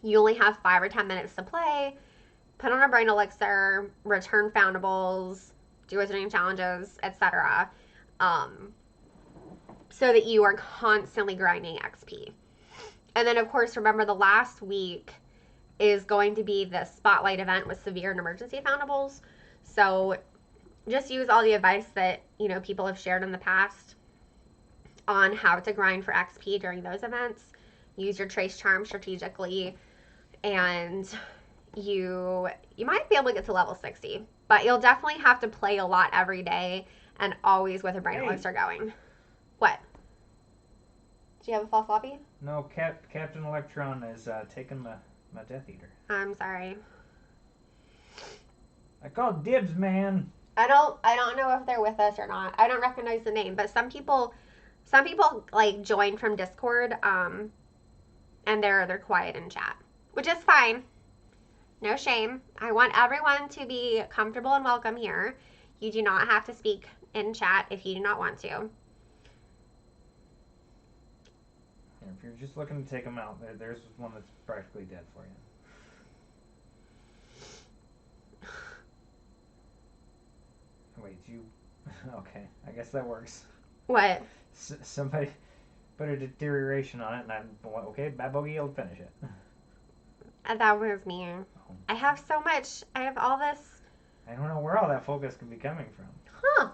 you only have 5 or 10 minutes to play, put on a brain elixir, return foundables, do wizarding challenges, etc. So that you are constantly grinding XP. And then, of course, remember the last week is going to be the spotlight event with severe and emergency foundables. So just use all the advice that, you know, people have shared in the past on how to grind for XP during those events. Use your trace charm strategically, and you might be able to get to level 60, but you'll definitely have to play a lot every day and always with a brain elixir going. What? Do you have a false lobby? No, Captain Electron is taking my Death Eater. I'm sorry. I called dibs, man. I don't know if they're with us or not. I don't recognize the name, but some people like join from Discord, and they're quiet in chat, which is fine. No shame. I want everyone to be comfortable and welcome here. You do not have to speak in chat if you do not want to. If you're just looking to take them out, there's one that's practically dead for you. Wait, you... Okay, I guess that works. What? Somebody put a deterioration on it, and I'm... Okay, Bad Bogey will finish it. That was me. Oh. I have so much. I have all this... I don't know where all that focus could be coming from. Huh.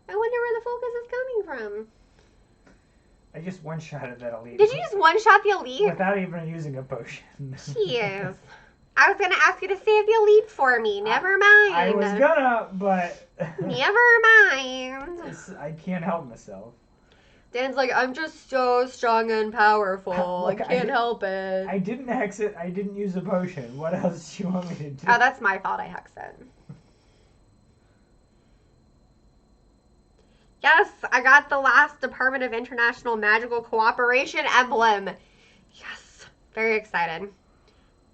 I wonder where the focus is coming from. I just one-shotted that elite. Did you just one-shot the elite? Without even using a potion. Jeez. I was going to ask you to save the elite for me. Never mind. I was gonna, but... Never mind. I can't help myself. Dan's like, I'm just so strong and powerful. Look, I can't help it. I didn't hex it. I didn't use a potion. What else do you want me to do? Oh, that's my fault. I hexed it. Yes, I got the last Department of International Magical Cooperation emblem. Yes, very excited.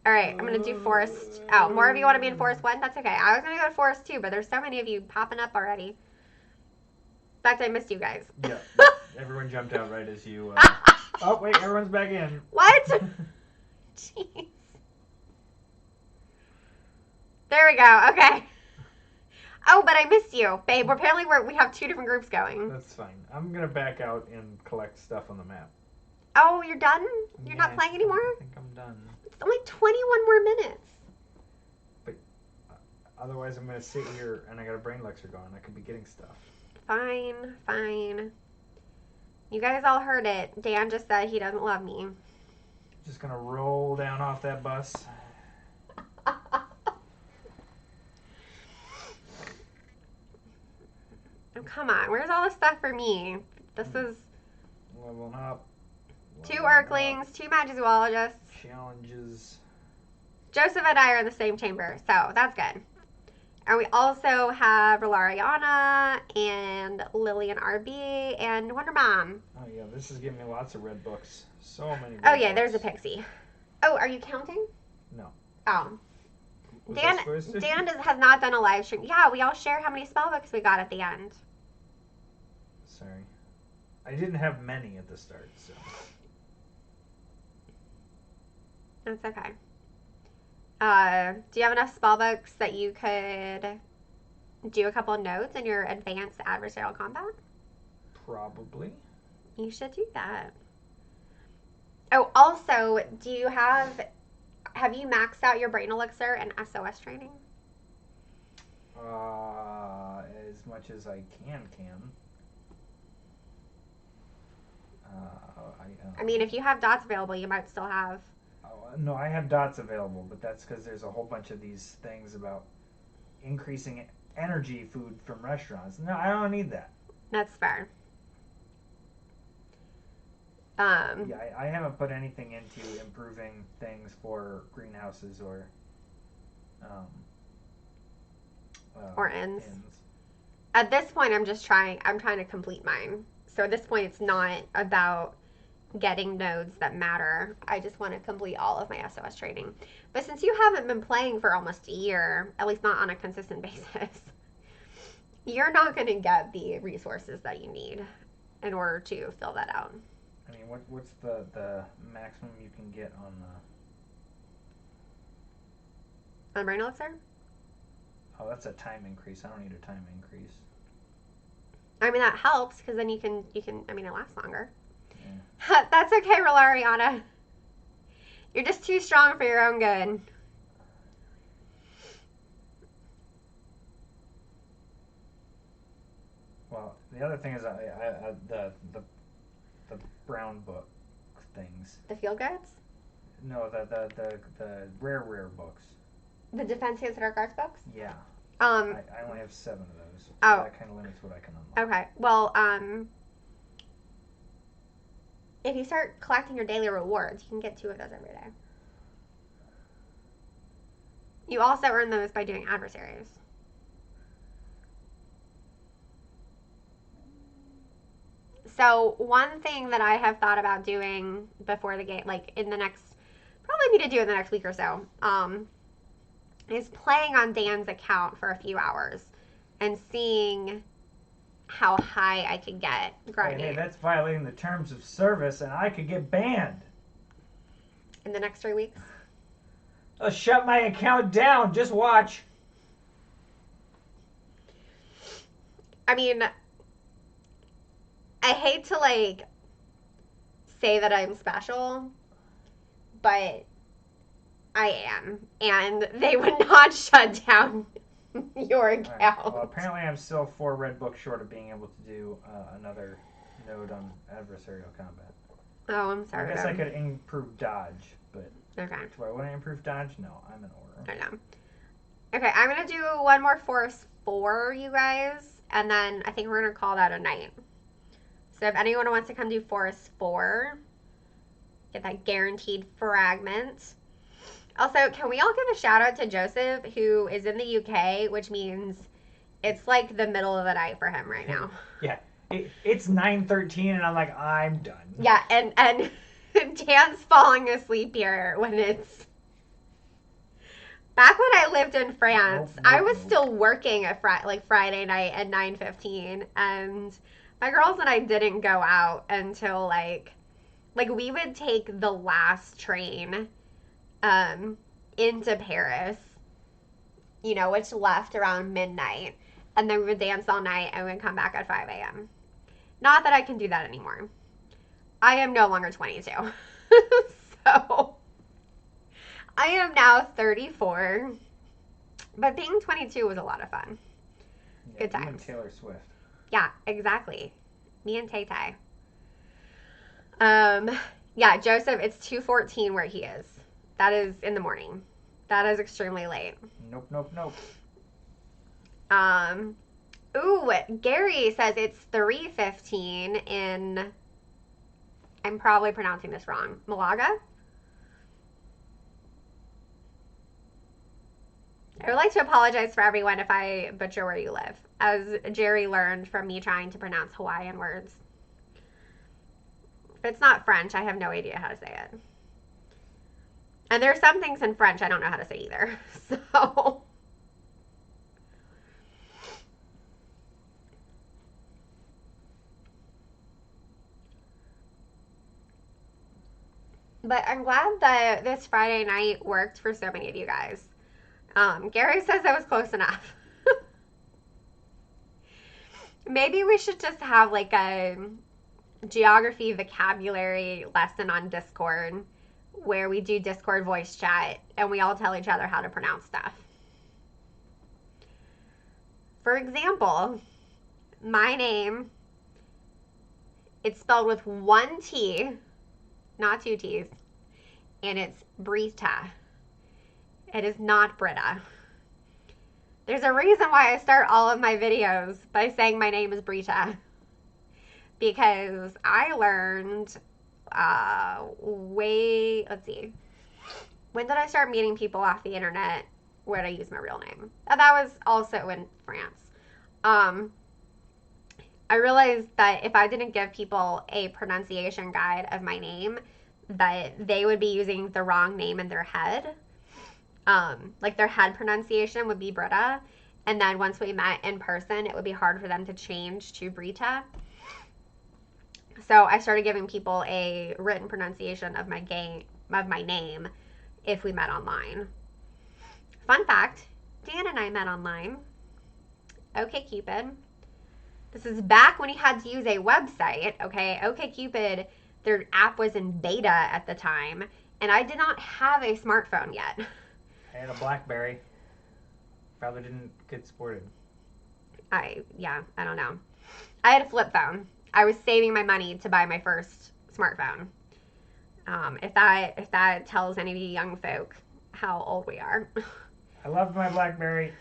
All right, I'm going to do Forest. Oh, more of you want to be in Forest 1? That's okay. I was going to go to Forest 2, but there's so many of you popping up already. In fact, I missed you guys. Yeah, everyone jumped out right as you... Oh, wait, everyone's back in. What? Jeez. There we go. Okay. Oh, but I missed you, babe. Apparently we have 2 different groups going. That's fine. I'm going to back out and collect stuff on the map. Oh, you're done? You're not playing anymore? I think I'm done. It's only 21 more minutes. But otherwise I'm going to sit here and I got a brain elixir going. I could be getting stuff. Fine, fine. You guys all heard it. Dan just said he doesn't love me. Just going to roll down off that bus. Oh, come on. Where's all the stuff for me? This is... Leveling up. 2 Urklings, 2 Magizoologists. Challenges. Joseph and I are in the same chamber, so that's good. And we also have Rolariana and Lillian RB and Wonder Mom. Oh yeah, this is giving me lots of red books. So many red Oh yeah, books. there's a Pixie. Oh, are you counting? No. Oh. Was Dan has not done a live stream. Yeah, we all share how many spellbooks we got at the end. Sorry. I didn't have many at the start, so. That's okay. Do you have enough spellbooks that you could do a couple notes in your advanced adversarial combat? Probably. You should do that. Oh, also, have you maxed out your brain elixir and SOS training? As much as I can. I mean, if you have dots available, you might still have. No, I have dots available, but that's because there's a whole bunch of these things about increasing energy food from restaurants. No, I don't need that. That's fair. Yeah, I haven't put anything into improving things for greenhouses or inns. At this point, I'm trying to complete mine. So at this point, it's not about getting nodes that matter. I just want to complete all of my SOS training. But since you haven't been playing for almost a year, at least not on a consistent basis, you're not going to get the resources that you need in order to fill that out. I mean, what's the maximum you can get on the... On Brain Elixir? Oh, that's a time increase. I don't need a time increase. I mean, that helps, because then you can, I mean, it lasts longer. Yeah. That's okay, Rolariana. You're just too strong for your own good. Well, the other thing is the brown book things. The field guides? No, the rare books. The Defense Against the Dark Arts books? Yeah. I only have 7 of those. So oh. That kind of limits what I can unlock. Okay. Well, if you start collecting your daily rewards, you can get 2 of those every day. You also earn those by doing adversaries. So one thing that I have thought about doing before the game, like in the next, probably need to do in the next week or so, is playing on Dan's account for a few hours and seeing how high I could get grinding. Hey, that's violating the terms of service, and I could get banned. In the next 3 weeks? I'll shut my account down. Just watch. I mean, I hate to, like, say that I'm special, but I am. And they would not shut down your account. Right. Well, apparently I'm still 4 red books short of being able to do another node on adversarial combat. Oh, I'm sorry. I guess I could improve dodge, but okay. Do I want to improve dodge? No, I'm an aura. I know. Okay, I'm going to do one more Force 4, you guys, and then I think we're going to call that a night. So if anyone wants to come do Force 4, get that guaranteed fragment. Also, can we all give a shout out to Joseph, who is in the UK, which means it's like the middle of the night for him right now. Yeah, it's 9:13 and I'm like, I'm done. Yeah, and Dan's falling asleep here when it's... Back when I lived in France, I was still working at Friday night at 9:15, and my girls and I didn't go out until like we would take the last train into Paris, you know, which left around midnight, and then we would dance all night and we'd come back at 5 a.m. Not that I can do that anymore. I am no longer 22. So I am now 34, but being 22 was a lot of fun. Yeah, good times. You and Taylor Swift. Yeah, exactly. Me and Tay Tay. Yeah, Joseph, it's 2:14 where he is. That is in the morning. That is extremely late. Nope. Ooh, Gary says it's 3:15 in, I'm probably pronouncing this wrong, Malaga? I would like to apologize for everyone if I butcher where you live, as Jerry learned from me trying to pronounce Hawaiian words. If it's not French, I have no idea how to say it. And there are some things in French I don't know how to say either. So... But I'm glad that this Friday night worked for so many of you guys. Gary says that was close enough. Maybe we should just have like a geography vocabulary lesson on Discord where we do Discord voice chat and we all tell each other how to pronounce stuff. For example, my name, it's spelled with one T, not two T's, and it's Brita. It is not Britta. There's a reason why I start all of my videos by saying my name is Brita. Because I learned let's see. When did I start meeting people off the internet where I use my real name? That was also in France. I realized that if I didn't give people a pronunciation guide of my name, that they would be using the wrong name in their head. Like their head pronunciation would be Britta, and then once we met in person, it would be hard for them to change to Brita. So I started giving people a written pronunciation of my name if we met online. Fun fact, Dan and I met online. OkCupid. This is back when you had to use a website, okay? OkCupid, their app was in beta at the time, and I did not have a smartphone yet. I had a BlackBerry. Probably didn't get supported. I don't know. I had a flip phone. I was saving my money to buy my first smartphone. If that tells any of you young folk how old we are. I loved my BlackBerry.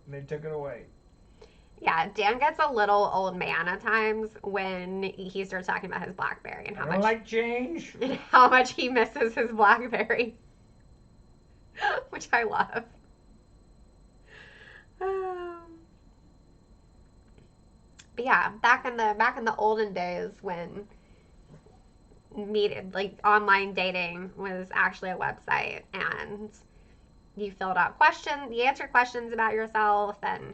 They took it away. Yeah, Dan gets a little old man at times when he starts talking about his BlackBerry and I don't like change. And how much he misses his BlackBerry, which I love. But yeah, back in the olden days when online dating was actually a website and you filled out questions, you answered questions about yourself, and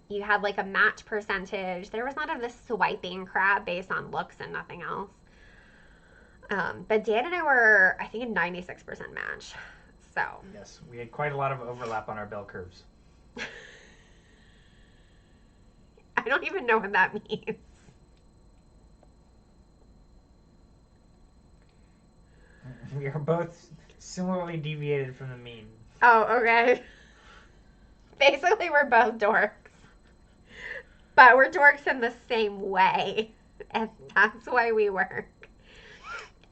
you had like a match percentage. There was none of this swiping crap based on looks and nothing else. But Dan and I were, I think, a 96% match. So yes, we had quite a lot of overlap on our bell curves. I don't even know what that means. We are both similarly deviated from the mean. Oh, okay. Basically, we're both dorks. But we're dorks in the same way. And that's why we work.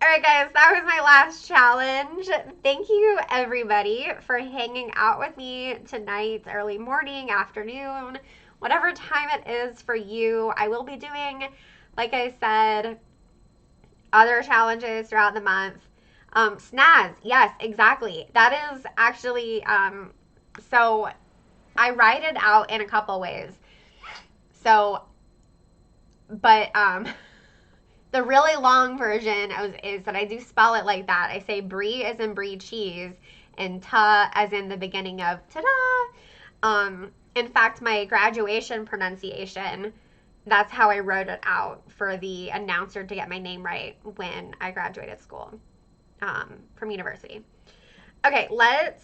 Alright guys, that was my last challenge. Thank you everybody for hanging out with me tonight, early morning, afternoon, whatever time it is for you. I will be doing, like I said, other challenges throughout the month. Snaz, yes, exactly. That is actually, so I write it out in a couple ways. So, but, the really long version is that I do spell it like that. I say brie as in brie cheese and ta as in the beginning of ta-da. In fact, my graduation pronunciation, that's how I wrote it out for the announcer to get my name right when I graduated school from university. Okay, let's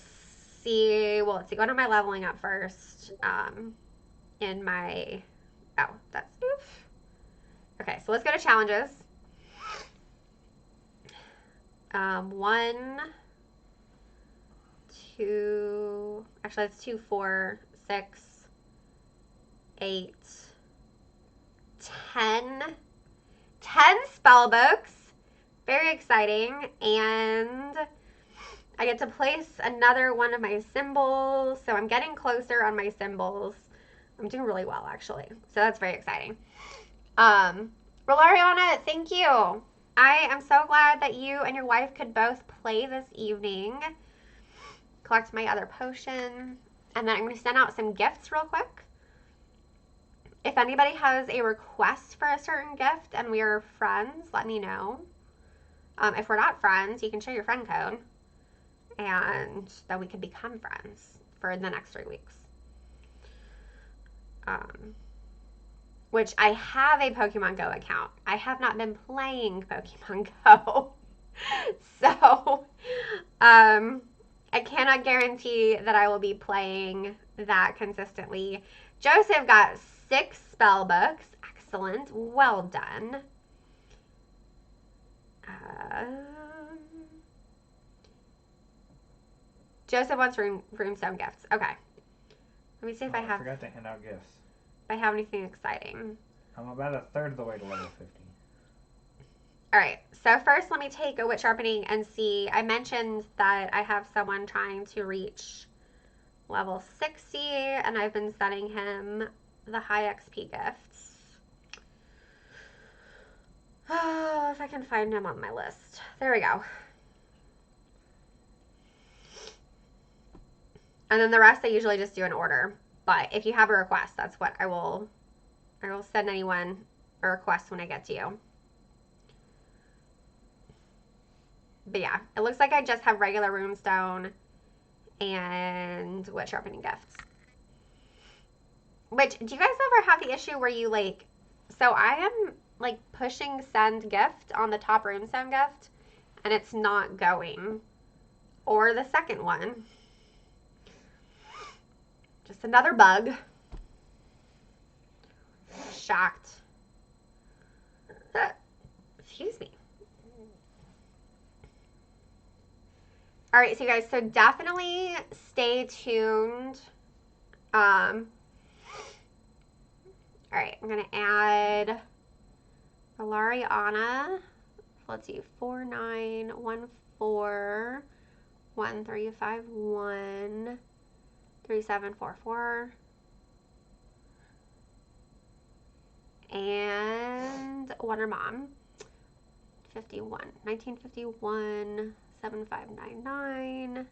see. Well, let's see. Go to my leveling up first. In my, that's oof. Okay, so let's go to challenges. 1, 2, actually that's 2, 4, 6, 8, 10. 10 spell books. Very exciting. And I get to place another one of my symbols. So I'm getting closer on my symbols. I'm doing really well, actually. So that's very exciting. Rolariana, thank you. I am so glad that you and your wife could both play this evening. Collect my other potion. And then I'm going to send out some gifts real quick. If anybody has a request for a certain gift and we are friends, let me know. If we're not friends, you can share your friend code. And then we can become friends for the next 3 weeks. Which I have a Pokemon Go account. I have not been playing Pokemon Go. So, I cannot guarantee that I will be playing that consistently. Joseph got 6 spell books. Excellent. Well done. Joseph wants Roomstone gifts. Okay. Let me see if I have... forgot to hand out gifts. I have anything exciting. I'm about a third of the way to level 50. Alright, so first let me take a wit sharpening and see. I mentioned that I have someone trying to reach level 60, and I've been sending him the high XP gifts. Oh, if I can find him on my list. There we go. And then the rest I usually just do in order. But if you have a request, that's what I will send anyone a request when I get to you. But yeah, it looks like I just have regular runestone and wit sharpening gifts. Which, do you guys ever have the issue where you like, so I am like pushing send gift on the top runestone gift and it's not going. Or the second one. Just another bug. Shocked. Excuse me. All right, so you guys, so definitely stay tuned. All right, I'm gonna add Valeriana. Let's see, 4914 1351 3744 and Wonder Mom 1951 7599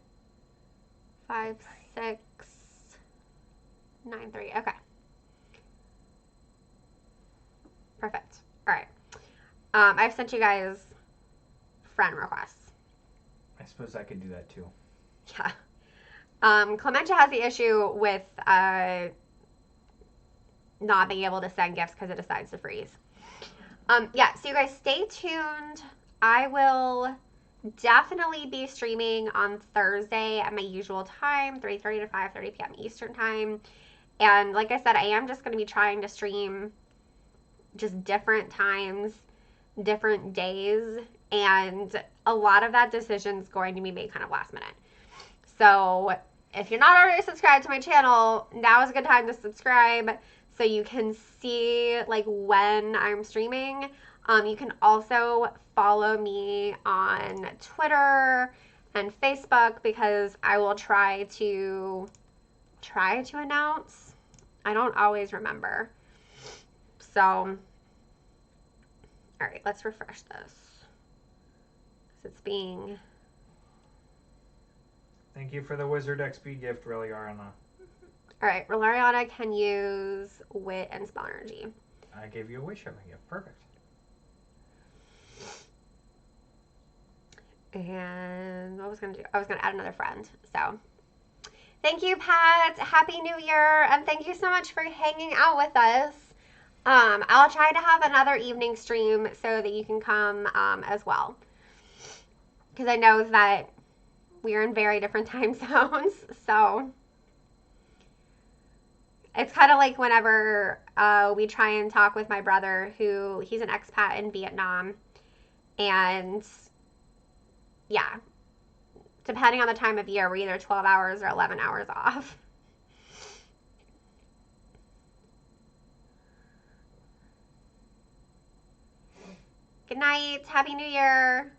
5693. Okay. Perfect. All right. I've sent you guys friend requests. I suppose I could do that too. Yeah. Clementia has the issue with not being able to send gifts because it decides to freeze. Yeah, so you guys stay tuned. I will definitely be streaming on Thursday at my usual time, 3:30 to 5:30 p.m. Eastern time. And like I said, I am just going to be trying to stream just different times, different days, and a lot of that decision is going to be made kind of last minute. So if you're not already subscribed to my channel, now is a good time to subscribe so you can see like when I'm streaming. You can also follow me on Twitter and Facebook because I will try to announce. I don't always remember. So, all right, let's refresh this. It's being... Thank you for the Wizard XP gift, Reliariana. All right, Reliariana can use wit and spell energy. I gave you a wish sharpening gift. Perfect. And what was I going to do? I was going to add another friend. So, thank you, Pat. Happy New Year. And thank you so much for hanging out with us. I'll try to have another evening stream so that you can come as well. Because I know that we're in very different time zones. So, it's kind of like whenever we try and talk with my brother, he's an expat in Vietnam. And yeah, depending on the time of year, we're either 12 hours or 11 hours off. Good night. Happy New Year.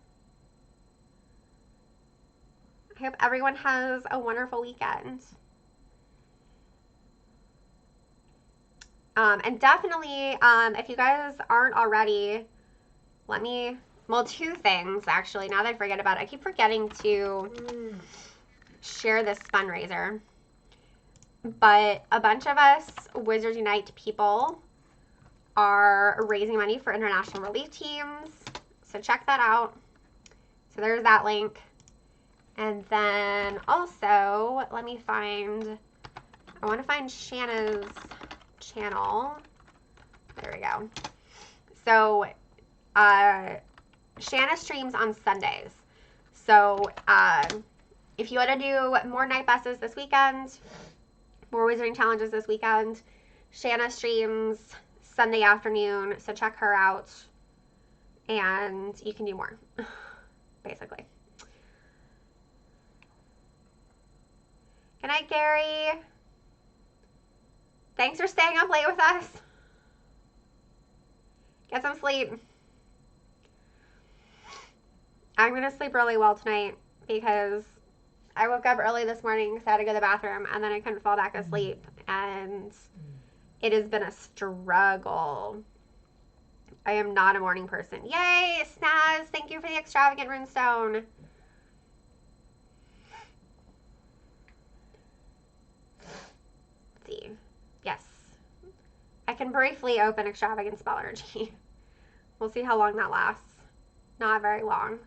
I hope everyone has a wonderful weekend. And definitely, if you guys aren't already, well, two things, actually, now that I forget about it. I keep forgetting to share this fundraiser. But a bunch of us Wizards Unite people are raising money for international relief teams. So check that out. So there's that link. And then also, let me find, I want to find Shanna's channel. There we go. So, Shanna streams on Sundays. So, if you want to do more night buses this weekend, more wizarding challenges this weekend, Shanna streams Sunday afternoon, so check her out, and you can do more, basically. Good night, Gary. Thanks for staying up late with us. Get some sleep. I'm going to sleep really well tonight because I woke up early this morning because I had to go to the bathroom, and then I couldn't fall back asleep, and it has been a struggle. I am not a morning person. Yay, Snaz! Thank you for the extravagant runestone. Let's see. Yes. I can briefly open extravagant spell energy. We'll see how long that lasts. Not very long.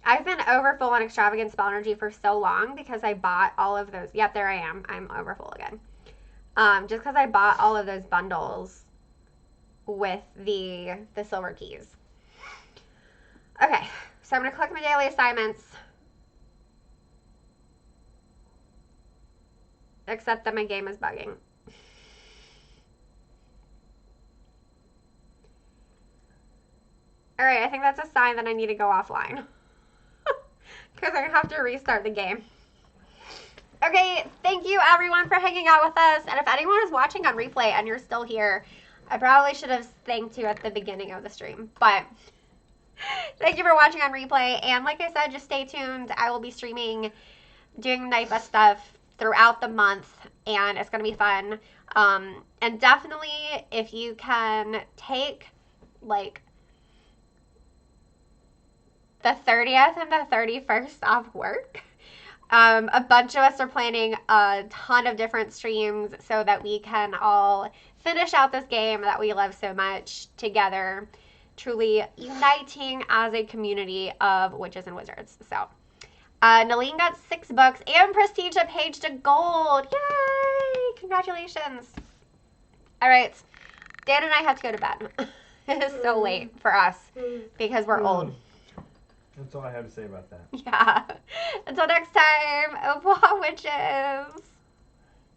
I've been overfull on extravagant spell energy for so long because I bought all of those. Yep, there I am. I'm overfull again. Just because I bought all of those bundles with the silver keys. Okay, so I'm going to click my daily assignments. Except that my game is bugging. Alright, I think that's a sign that I need to go offline. Because I have to restart the game. Okay, thank you everyone for hanging out with us. And if anyone is watching on replay and you're still here, I probably should have thanked you at the beginning of the stream. But thank you for watching on replay. And like I said, just stay tuned. I will be streaming, doing NIFA stuff throughout the month. And it's going to be fun. And definitely, if you can take, like, the 30th and the 31st off work. A bunch of us are planning a ton of different streams so that we can all finish out this game that we love so much together, truly uniting as a community of witches and wizards. So, Nalene got 6 books and Prestige a page to gold. Yay! Congratulations. All right, Dan and I have to go to bed. It is so late for us because we're old. That's all I have to say about that. Yeah. Until next time, au revoir, witches.